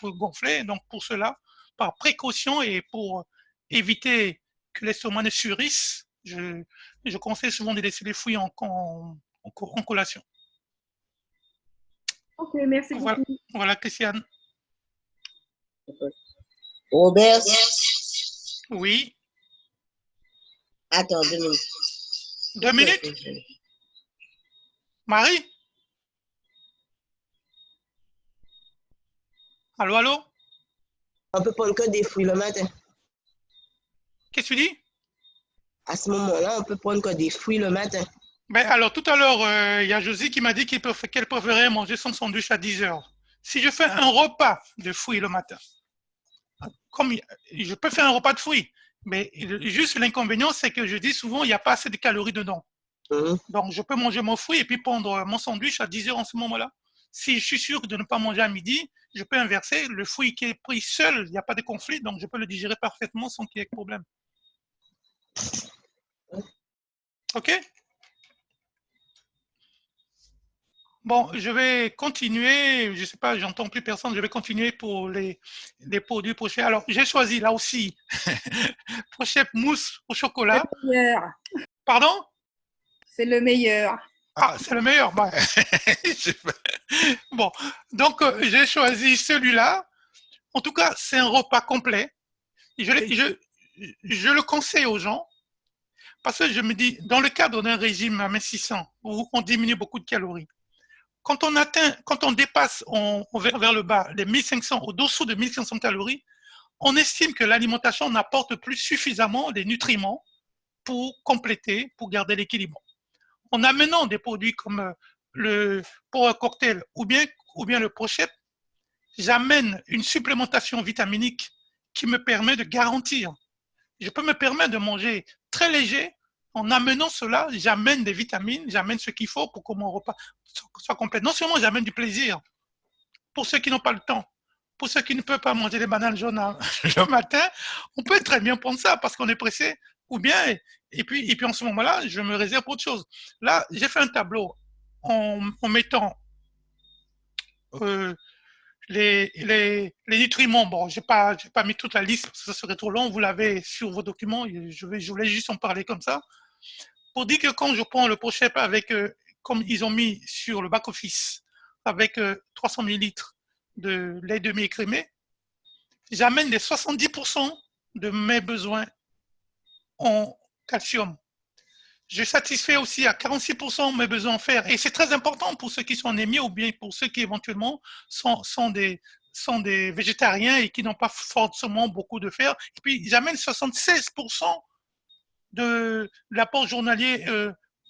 gonflé. Donc, pour cela, par précaution et pour éviter que l'estomac ne surisse, je conseille souvent de laisser les fruits en collation. Ok, merci Voilà, beaucoup. voilà Christiane. Robert, Oui, attends 2 minutes. 2 minutes. Marie? Allô, allô? On peut prendre que des fruits le matin. Qu'est-ce que tu dis? À ce moment-là, on peut prendre que des fruits le matin. Ben, alors, tout à l'heure, il y a Josie qui m'a dit qu'elle préférait manger son sandwich à 10 heures. Si je fais un repas de fruits le matin, comme je peux faire un repas de fruits, mais juste l'inconvénient, c'est que je dis souvent, il n'y a pas assez de calories dedans. Donc, je peux manger mon fruit et puis prendre mon sandwich à 10 heures en ce moment-là. Si je suis sûr de ne pas manger à midi, je peux inverser. Le fruit qui est pris seul, il n'y a pas de conflit, donc je peux le digérer parfaitement sans qu'il y ait de problème. OK? Bon, je vais continuer. Je ne sais pas, j'entends plus personne. Je vais continuer pour les produits Pochette. Alors, j'ai choisi là aussi Pochette mousse au chocolat. C'est le meilleur. Pardon? C'est le meilleur. Ah, c'est le meilleur. Bah, bon, donc j'ai choisi celui-là. En tout cas, c'est un repas complet. Je le conseille aux gens parce que je me dis, dans le cadre d'un régime amincissant où on diminue beaucoup de calories, quand on dépasse vers le bas les 1500, au-dessous de 1500 calories, on estime que l'alimentation n'apporte plus suffisamment les nutriments pour compléter, pour garder l'équilibre. En amenant des produits comme le Power Cocktail ou bien le Pochette, j'amène une supplémentation vitaminique qui me permet de garantir. Je peux me permettre de manger très léger. En amenant cela, j'amène des vitamines, j'amène ce qu'il faut pour que mon repas soit complet. Non seulement j'amène du plaisir pour ceux qui n'ont pas le temps, pour ceux qui ne peuvent pas manger les bananes jaunes le matin, on peut très bien prendre ça parce qu'on est pressé. Ou bien, et puis en ce moment-là, je me réserve pour autre chose. Là, j'ai fait un tableau en mettant les nutriments. Bon, je n'ai pas mis toute la liste parce que ça serait trop long. Vous l'avez sur vos documents. Je voulais juste en parler comme ça. Pour dire que quand je prends le Pochette avec, comme ils ont mis sur le back-office, avec 300 ml de lait demi-écrémé, j'amène les 70% de mes besoins en calcium. Je satisfais aussi à 46% mes besoins en fer. Et c'est très important pour ceux qui sont anémiés ou bien pour ceux qui éventuellement sont sont des végétariens et qui n'ont pas forcément beaucoup de fer. Et puis, j'amène 76% de l'apport journalier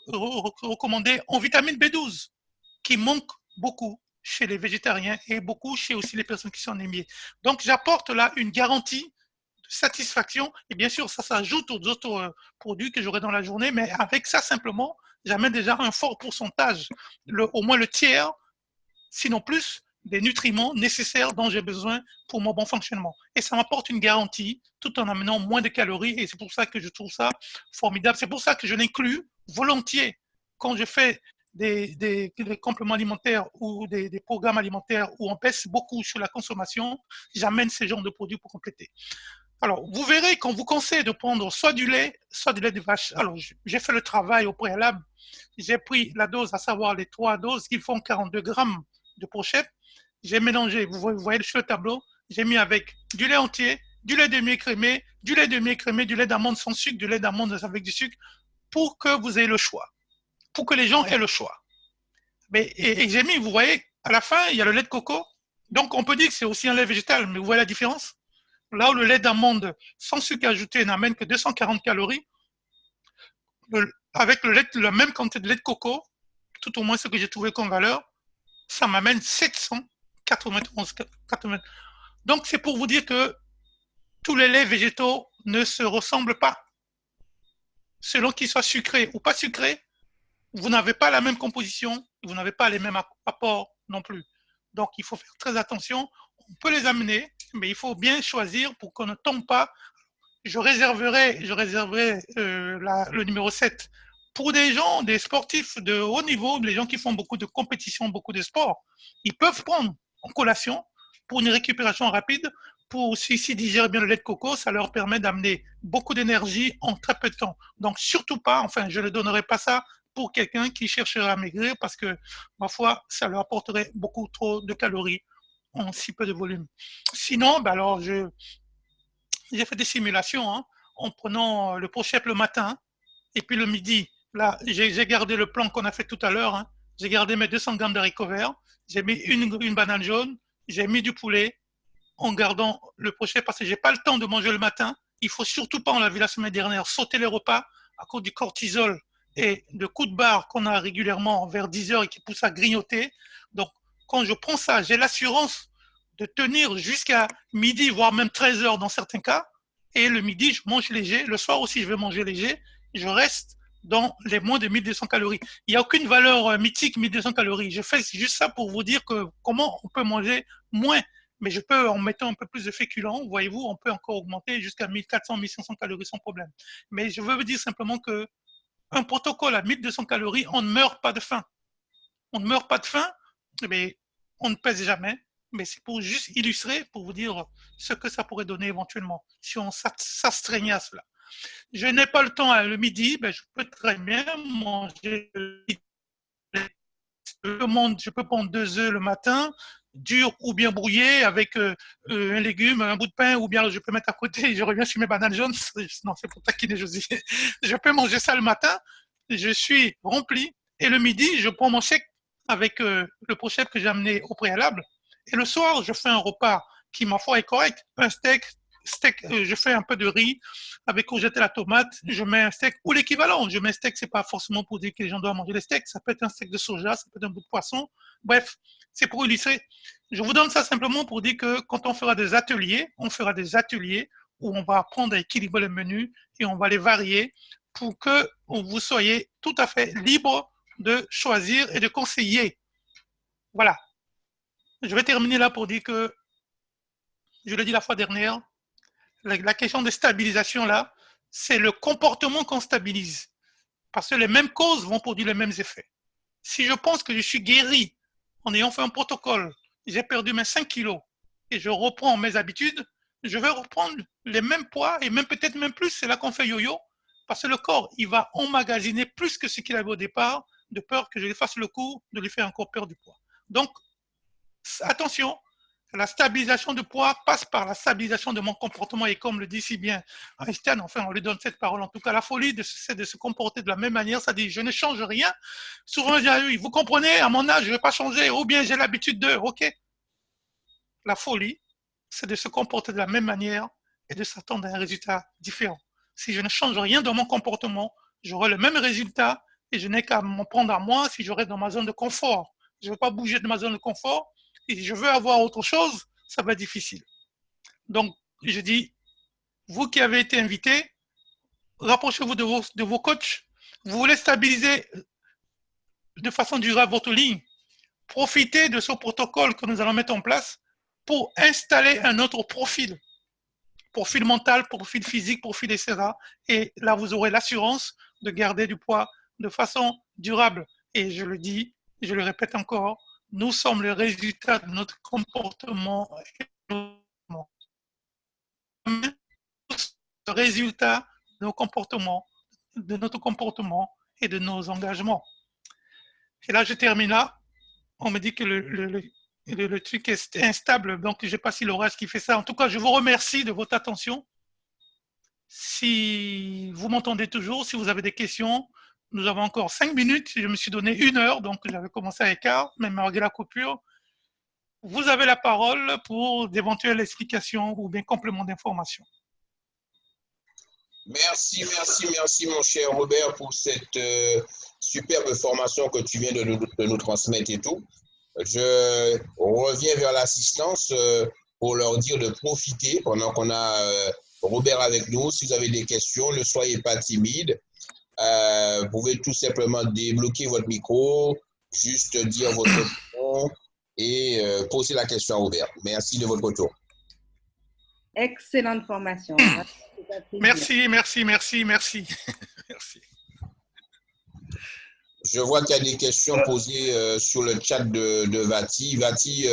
recommandé en vitamine B12, qui manque beaucoup chez les végétariens et beaucoup chez aussi les personnes qui sont anémiées. Donc, j'apporte là une garantie de satisfaction. Et bien sûr, ça s'ajoute aux autres produits que j'aurai dans la journée, mais avec ça, simplement, j'amène déjà un fort pourcentage, au moins le tiers, sinon plus, des nutriments nécessaires dont j'ai besoin pour mon bon fonctionnement. Et ça m'apporte une garantie tout en amenant moins de calories et c'est pour ça que je trouve ça formidable. C'est pour ça que je l'inclus volontiers quand je fais des compléments alimentaires ou des programmes alimentaires où on pèse beaucoup sur la consommation, j'amène ces genres de produits pour compléter. Alors, vous verrez qu'on vous conseille de prendre soit du lait de vache. Alors, j'ai fait le travail au préalable. J'ai pris la dose, à savoir les 3 doses qui font 42 grammes de pochette. J'ai mélangé, vous voyez sur le tableau, j'ai mis avec du lait entier, du lait demi-écrémé, du lait demi-écrémé, du lait d'amande sans sucre, du lait d'amande avec du sucre, pour que vous ayez le choix, pour que les gens aient le choix. Et j'ai mis, vous voyez, à la fin, il y a le lait de coco. Donc, on peut dire que c'est aussi un lait végétal, mais vous voyez la différence? Là où le lait d'amande sans sucre ajouté n'amène que 240 calories, avec la même quantité de lait de coco, tout au moins ce que j'ai trouvé comme valeur, ça m'amène 791. Donc, c'est pour vous dire que tous les laits végétaux ne se ressemblent pas. Selon qu'ils soient sucrés ou pas sucrés, vous n'avez pas la même composition, vous n'avez pas les mêmes apports non plus. Donc, il faut faire très attention. On peut les amener, mais il faut bien choisir pour qu'on ne tombe pas. Je réserverai le numéro 7 pour des gens, des sportifs de haut niveau, les gens qui font beaucoup de compétitions, beaucoup de sports. Ils peuvent prendre en collation pour une récupération rapide, pour s'ils digèrent bien le lait de coco, ça leur permet d'amener beaucoup d'énergie en très peu de temps. Donc, surtout pas, enfin, je ne donnerai pas ça pour quelqu'un qui chercherait à maigrir parce que, ma foi, ça leur apporterait beaucoup trop de calories en si peu de volume. Sinon, ben alors, j'ai fait des simulations en prenant le pochette le matin et puis le midi. Là, j'ai gardé le plan qu'on a fait tout à l'heure. J'ai gardé mes 200 grammes d'haricots verts. J'ai mis une banane jaune. J'ai mis du poulet en gardant le pochette parce que je n'ai pas le temps de manger le matin. Il ne faut surtout pas, on l'a vu la semaine dernière, sauter les repas à cause du cortisol et de coups de barre qu'on a régulièrement vers 10 heures et qui pousse à grignoter. Donc, quand je prends ça, j'ai l'assurance de tenir jusqu'à midi, voire même 13 heures dans certains cas. Et le midi, je mange léger. Le soir aussi, je vais manger léger. Je reste dans les moins de 1200 calories. Il n'y a aucune valeur mythique 1200 calories. Je fais juste ça pour vous dire que comment on peut manger moins. Mais je peux, en mettant un peu plus de féculents, voyez-vous, on peut encore augmenter jusqu'à 1400, 1500 calories sans problème. Mais je veux vous dire simplement que un protocole à 1200 calories, on ne meurt pas de faim. On ne meurt pas de faim, mais on ne pèse jamais. Mais c'est pour juste illustrer, pour vous dire ce que ça pourrait donner éventuellement, si on s'astreignait à cela. Je n'ai pas le temps le midi, ben je peux très bien manger le midi. Je peux prendre 2 œufs le matin, durs ou bien brouillés, avec un légume, un bout de pain, ou bien je peux mettre à côté, je reviens sur mes bananes jaunes. Non, c'est pour taquiner Josie. Je peux manger ça le matin, je suis rempli, et le midi, je prends mon chèque avec le pochette que j'ai amené au préalable. Et le soir, je fais un repas qui, ma foi, est correct. Un steak, je fais un peu de riz avec courgette et la tomate. Je mets un steak ou l'équivalent. Je mets un steak, c'est pas forcément pour dire que les gens doivent manger des steaks. Ça peut être un steak de soja, ça peut être un bout de poisson. Bref, c'est pour illustrer. Je vous donne ça simplement pour dire que quand on fera des ateliers, où on va apprendre à équilibrer le menu et on va les varier pour que vous soyez tout à fait libre de choisir et de conseiller. Voilà. Je vais terminer là pour dire que, je l'ai dit la fois dernière, la question de stabilisation là, c'est le comportement qu'on stabilise. Parce que les mêmes causes vont produire les mêmes effets. Si je pense que je suis guéri en ayant fait un protocole, j'ai perdu mes 5 kilos et je reprends mes habitudes, je vais reprendre les mêmes poids et même peut-être même plus. C'est là qu'on fait yo-yo. Parce que le corps, il va emmagasiner plus que ce qu'il avait au départ, de peur que je lui fasse le coup de lui faire encore perdre du poids. Donc, attention, la stabilisation du poids passe par la stabilisation de mon comportement et comme le dit si bien Einstein, enfin on lui donne cette parole, en tout cas la folie c'est de se comporter de la même manière, ça dit je ne change rien. Souvent j'ai eu, vous comprenez, à mon âge je ne vais pas changer ou bien j'ai l'habitude de, ok. La folie, c'est de se comporter de la même manière et de s'attendre à un résultat différent. Si je ne change rien dans mon comportement, j'aurai le même résultat et je n'ai qu'à m'en prendre à moi si je reste dans ma zone de confort. Je ne veux pas bouger de ma zone de confort et si je veux avoir autre chose, ça va être difficile. Donc, je dis, vous qui avez été invité, rapprochez-vous de vos coachs. Vous voulez stabiliser de façon durable votre ligne. Profitez de ce protocole que nous allons mettre en place pour installer un autre profil. Profil mental, profil physique, profil etc. Et là, vous aurez l'assurance de garder du poids de façon durable. Et je le dis, je le répète encore, nous sommes le résultat de notre comportement. Le résultat de nos comportements, de notre comportement et de nos engagements. Et là, je termine là. On me dit que le truc est instable, donc je ne sais pas si l'orage qui fait ça. En tout cas, je vous remercie de votre attention. Si vous m'entendez toujours, si vous avez des questions, nous avons encore 5 minutes. Je me suis donné 1 heure, donc j'avais commencé à écart, même malgré la coupure. Vous avez la parole pour d'éventuelles explications ou bien compléments d'information. Merci, mon cher Robert, pour cette superbe formation que tu viens de nous transmettre et tout. Je reviens vers l'assistance pour leur dire de profiter pendant qu'on a Robert avec nous. Si vous avez des questions, ne soyez pas timide. Vous pouvez tout simplement débloquer votre micro, juste dire votre nom et poser la question à Robert. Merci de votre retour. Excellente formation. Merci. Merci. Je vois qu'il y a des questions posées sur le chat de Vati. Vati,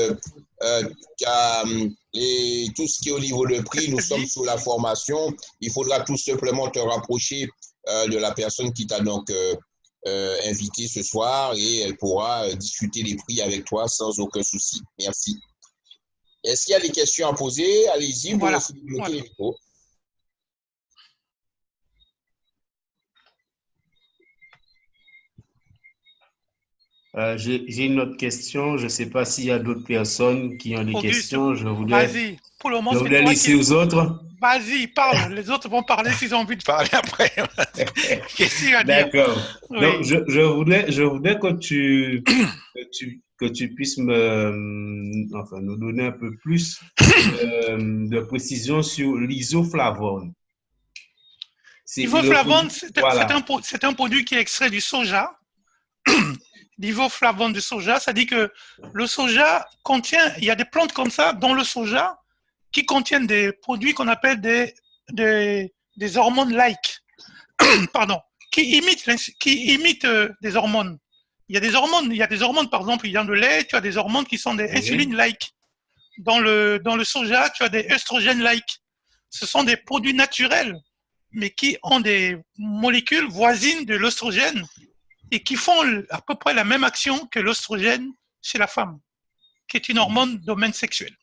tout ce qui est au niveau de prix, nous sommes sous la formation. Il faudra tout simplement te rapprocher de la personne qui t'a donc invité ce soir et elle pourra discuter les prix avec toi sans aucun souci. Merci. Est-ce qu'il y a des questions à poser? Allez-y, vous pouvez bloquer les micros. J'ai une autre question. Je ne sais pas s'il y a d'autres personnes qui ont des questions. Je voudrais laisser aux autres. Vas-y, parle. Les autres vont parler s'ils ont envie de parler après. Qu'est-ce qu'il y a à dire? D'accord. Oui. Donc, je voudrais que tu puisses nous donner un peu plus de précision sur l'isoflavone. L'isoflavone, c'est un produit qui est extrait du soja. L'isoflavone du soja, ça dit que le soja contient, il y a des plantes comme ça dans le soja qui contiennent des produits qu'on appelle des hormones-like, pardon, qui imitent des hormones. Il y a des hormones, par exemple, il y a le lait, tu as des hormones qui sont des insulines-like. Dans le soja, tu as des œstrogènes-like. Ce sont des produits naturels, mais qui ont des molécules voisines de l'œstrogène et qui font à peu près la même action que l'œstrogène chez la femme, qui est une hormone domaine sexuel.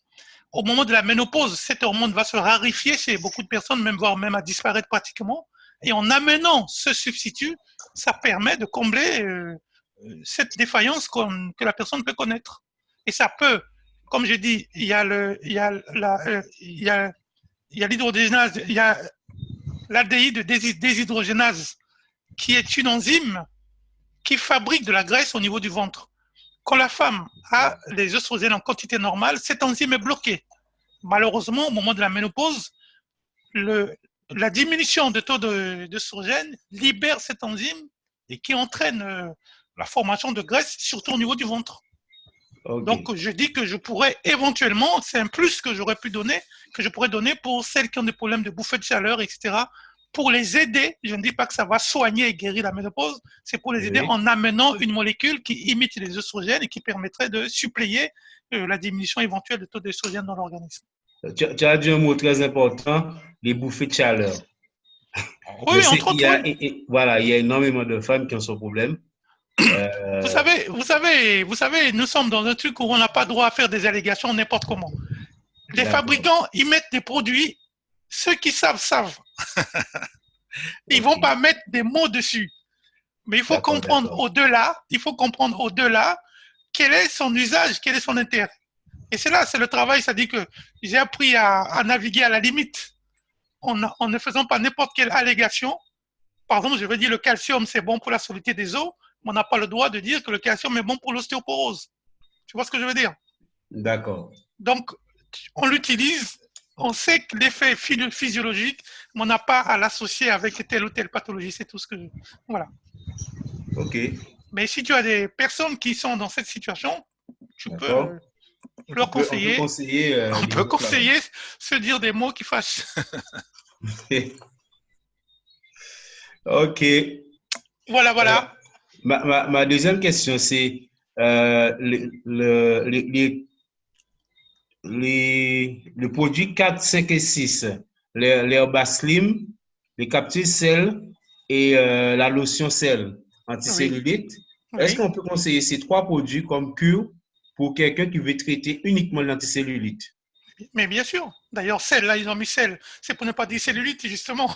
Au moment de la ménopause, cette hormone va se raréfier chez beaucoup de personnes, voire même à disparaître pratiquement. Et en amenant ce substitut, ça permet de combler cette défaillance que la personne peut connaître. Et ça peut, comme je dis, il y a l'hydrogénase, il y a l'aldéhyde déshydrogénase, qui est une enzyme qui fabrique de la graisse au niveau du ventre. Quand la femme a les œstrogènes en quantité normale, cette enzyme est bloquée. Malheureusement, au moment de la ménopause, la diminution de taux d'œstrogène libère cette enzyme et qui entraîne la formation de graisse, surtout au niveau du ventre. Okay. Donc, je dis que je pourrais éventuellement, c'est un plus que j'aurais pu donner, que je pourrais donner pour celles qui ont des problèmes de bouffée de chaleur, etc., pour les aider. Je ne dis pas que ça va soigner et guérir la ménopause, c'est pour les aider en amenant une molécule qui imite les œstrogènes et qui permettrait de suppléer la diminution éventuelle de taux d'œstrogène dans l'organisme. Tu as dit un mot très important, les bouffées de chaleur. Oui, entre autres. Voilà, il y a énormément de femmes qui ont ce problème. Vous savez, nous sommes dans un truc où on n'a pas droit à faire des allégations n'importe comment. Les fabricants, ils mettent des produits, ceux qui savent, savent. Ils ne vont pas mettre des mots dessus. Mais il faut comprendre au-delà, quel est son usage, quel est son intérêt. Et c'est là, c'est le travail, ça dit que j'ai appris à naviguer à la limite en ne faisant pas n'importe quelle allégation. Par exemple, je vais dire le calcium, c'est bon pour la solidité des os, mais on n'a pas le droit de dire que le calcium est bon pour l'ostéoporose. Tu vois ce que je veux dire? D'accord. Donc, on l'utilise, on sait que l'effet physiologique, mais on n'a pas à l'associer avec telle ou telle pathologie. C'est tout ce que je... Voilà. OK. Mais si tu as des personnes qui sont dans cette situation, tu peux D'accord. leur conseiller. On peut conseiller. On peut conseiller, se dire des mots qui fâchent. OK. Voilà, voilà. Ma deuxième question, c'est les produits 4, 5 et 6, l'herba slim, les capsules sel et la lotion sel anticellulite. Oui. Est-ce qu'on peut conseiller ces 3 produits comme cure pour quelqu'un qui veut traiter uniquement l'anticellulite? Mais bien sûr. D'ailleurs, sel, là, ils ont mis sel. C'est pour ne pas dire cellulite, justement.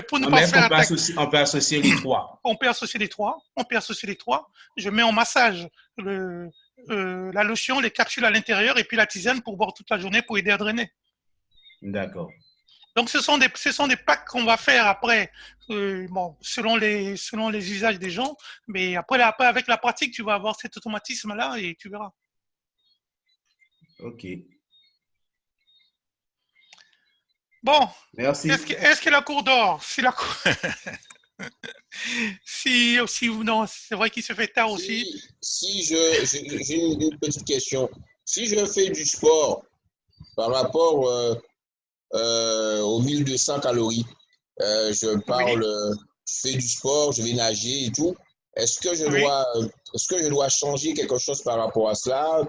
Pour ne pas se faire attaquer. On peut associer les 3. On peut associer les 3. On peut associer les 3. Je mets en massage la lotion, les capsules à l'intérieur et puis la tisane pour boire toute la journée pour aider à drainer. D'accord. Donc, ce sont des packs qu'on va faire après, bon, selon les usages des gens. Mais après, avec la pratique, tu vas avoir cet automatisme-là et tu verras. OK. Bon. Merci. Est-ce que la cour dort? Si la cour... si non, c'est vrai qu'il se fait tard aussi. Si j'ai une petite question. Si je fais du sport par rapport aux 1200 calories, je fais du sport, je vais nager et tout. Est-ce que je dois changer quelque chose par rapport à cela?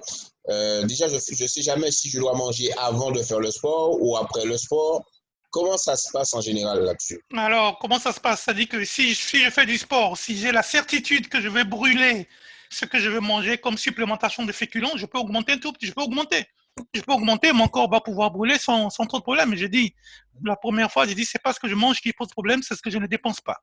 Déjà, je ne sais jamais si je dois manger avant de faire le sport ou après le sport. Comment ça se passe en général là-dessus? Alors, comment ça se passe? Ça dit que si je fais du sport, si j'ai la certitude que je vais brûler ce que je vais manger comme supplémentation de féculents, je peux augmenter un tout petit, je peux augmenter, mon corps va pouvoir brûler sans trop de problème. J'ai dit, la première fois, j'ai dit, c'est pas ce que je mange qui pose problème, c'est ce que je ne dépense pas.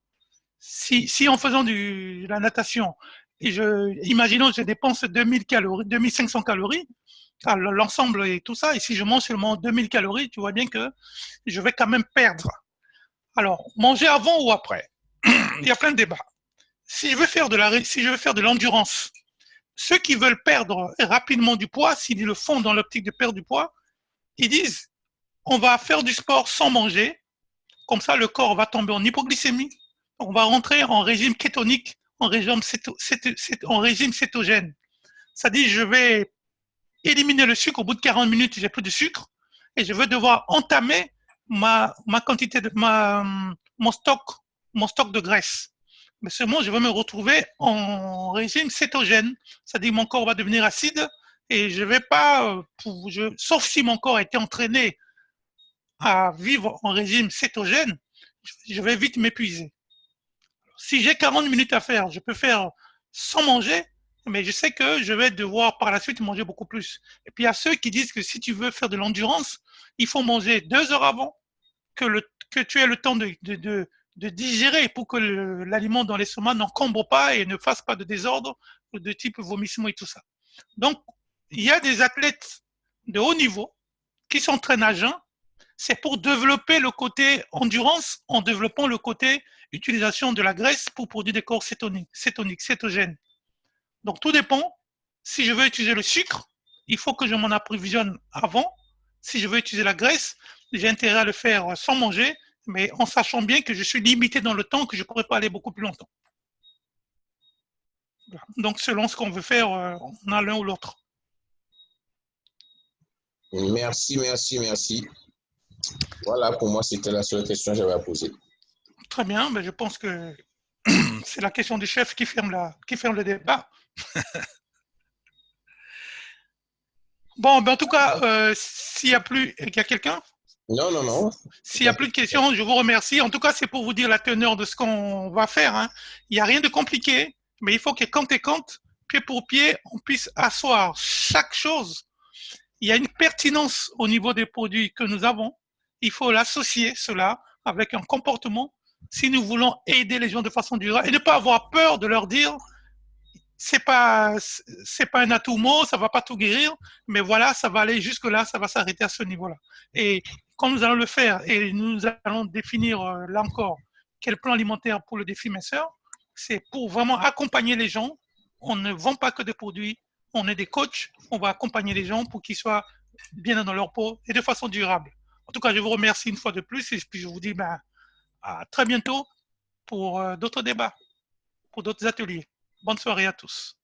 Si en faisant de la natation, imaginons que je dépense 2000 calories, 2500 calories, l'ensemble et tout ça, et si je mange seulement 2000 calories, tu vois bien que je vais quand même perdre. Alors, manger avant ou après? Il y a plein de débats. Si je veux faire de l'endurance, ceux qui veulent perdre rapidement du poids, s'ils le font dans l'optique de perdre du poids, ils disent, on va faire du sport sans manger, comme ça le corps va tomber en hypoglycémie, on va rentrer en régime kétonique, en régime cétogène. Ça dit, je vais éliminer le sucre au bout de 40 minutes, j'ai plus de sucre, et je vais devoir entamer ma quantité mon stock de graisse. Mais seulement, je vais me retrouver en régime cétogène. C'est-à-dire que mon corps va devenir acide et je vais pas, sauf si mon corps a été entraîné à vivre en régime cétogène, je vais vite m'épuiser. Si j'ai 40 minutes à faire, je peux faire sans manger, mais je sais que je vais devoir par la suite manger beaucoup plus. Et puis il y a ceux qui disent que si tu veux faire de l'endurance, il faut manger 2 heures avant que tu aies le temps de digérer pour que l'aliment dans l'estomac n'encombre pas et ne fasse pas de désordre de type vomissement et tout ça. Donc, il y a des athlètes de haut niveau qui s'entraînent à jeun. C'est pour développer le côté endurance en développant le côté utilisation de la graisse pour produire des corps cétogènes. Donc, tout dépend. Si je veux utiliser le sucre, il faut que je m'en approvisionne avant. Si je veux utiliser la graisse, j'ai intérêt à le faire sans manger, mais en sachant bien que je suis limité dans le temps, que je ne pourrais pas aller beaucoup plus longtemps. Donc, selon ce qu'on veut faire, on a l'un ou l'autre. Merci. Voilà, pour moi, c'était la seule question que j'avais à poser. Très bien, mais je pense que c'est la question du chef qui ferme le débat. Bon, ben en tout cas, s'il y a quelqu'un? Non. S'il n'y a plus de questions, je vous remercie. En tout cas, c'est pour vous dire la teneur de ce qu'on va faire. Hein. Il n'y a rien de compliqué, mais il faut que quand et quand, pied pour pied, on puisse asseoir chaque chose. Il y a une pertinence au niveau des produits que nous avons. Il faut l'associer, cela, avec un comportement si nous voulons aider les gens de façon durable et ne pas avoir peur de leur dire c'est pas un atout mot, ça va pas tout guérir, mais voilà, ça va aller jusque là, ça va s'arrêter à ce niveau-là. Et quand nous allons le faire et nous allons définir là encore quel plan alimentaire pour le défi minceur, c'est pour vraiment accompagner les gens. On ne vend pas que des produits, on est des coachs, on va accompagner les gens pour qu'ils soient bien dans leur peau et de façon durable. En tout cas, je vous remercie une fois de plus et puis je vous dis à très bientôt pour d'autres débats, pour d'autres ateliers. Bonne soirée à tous.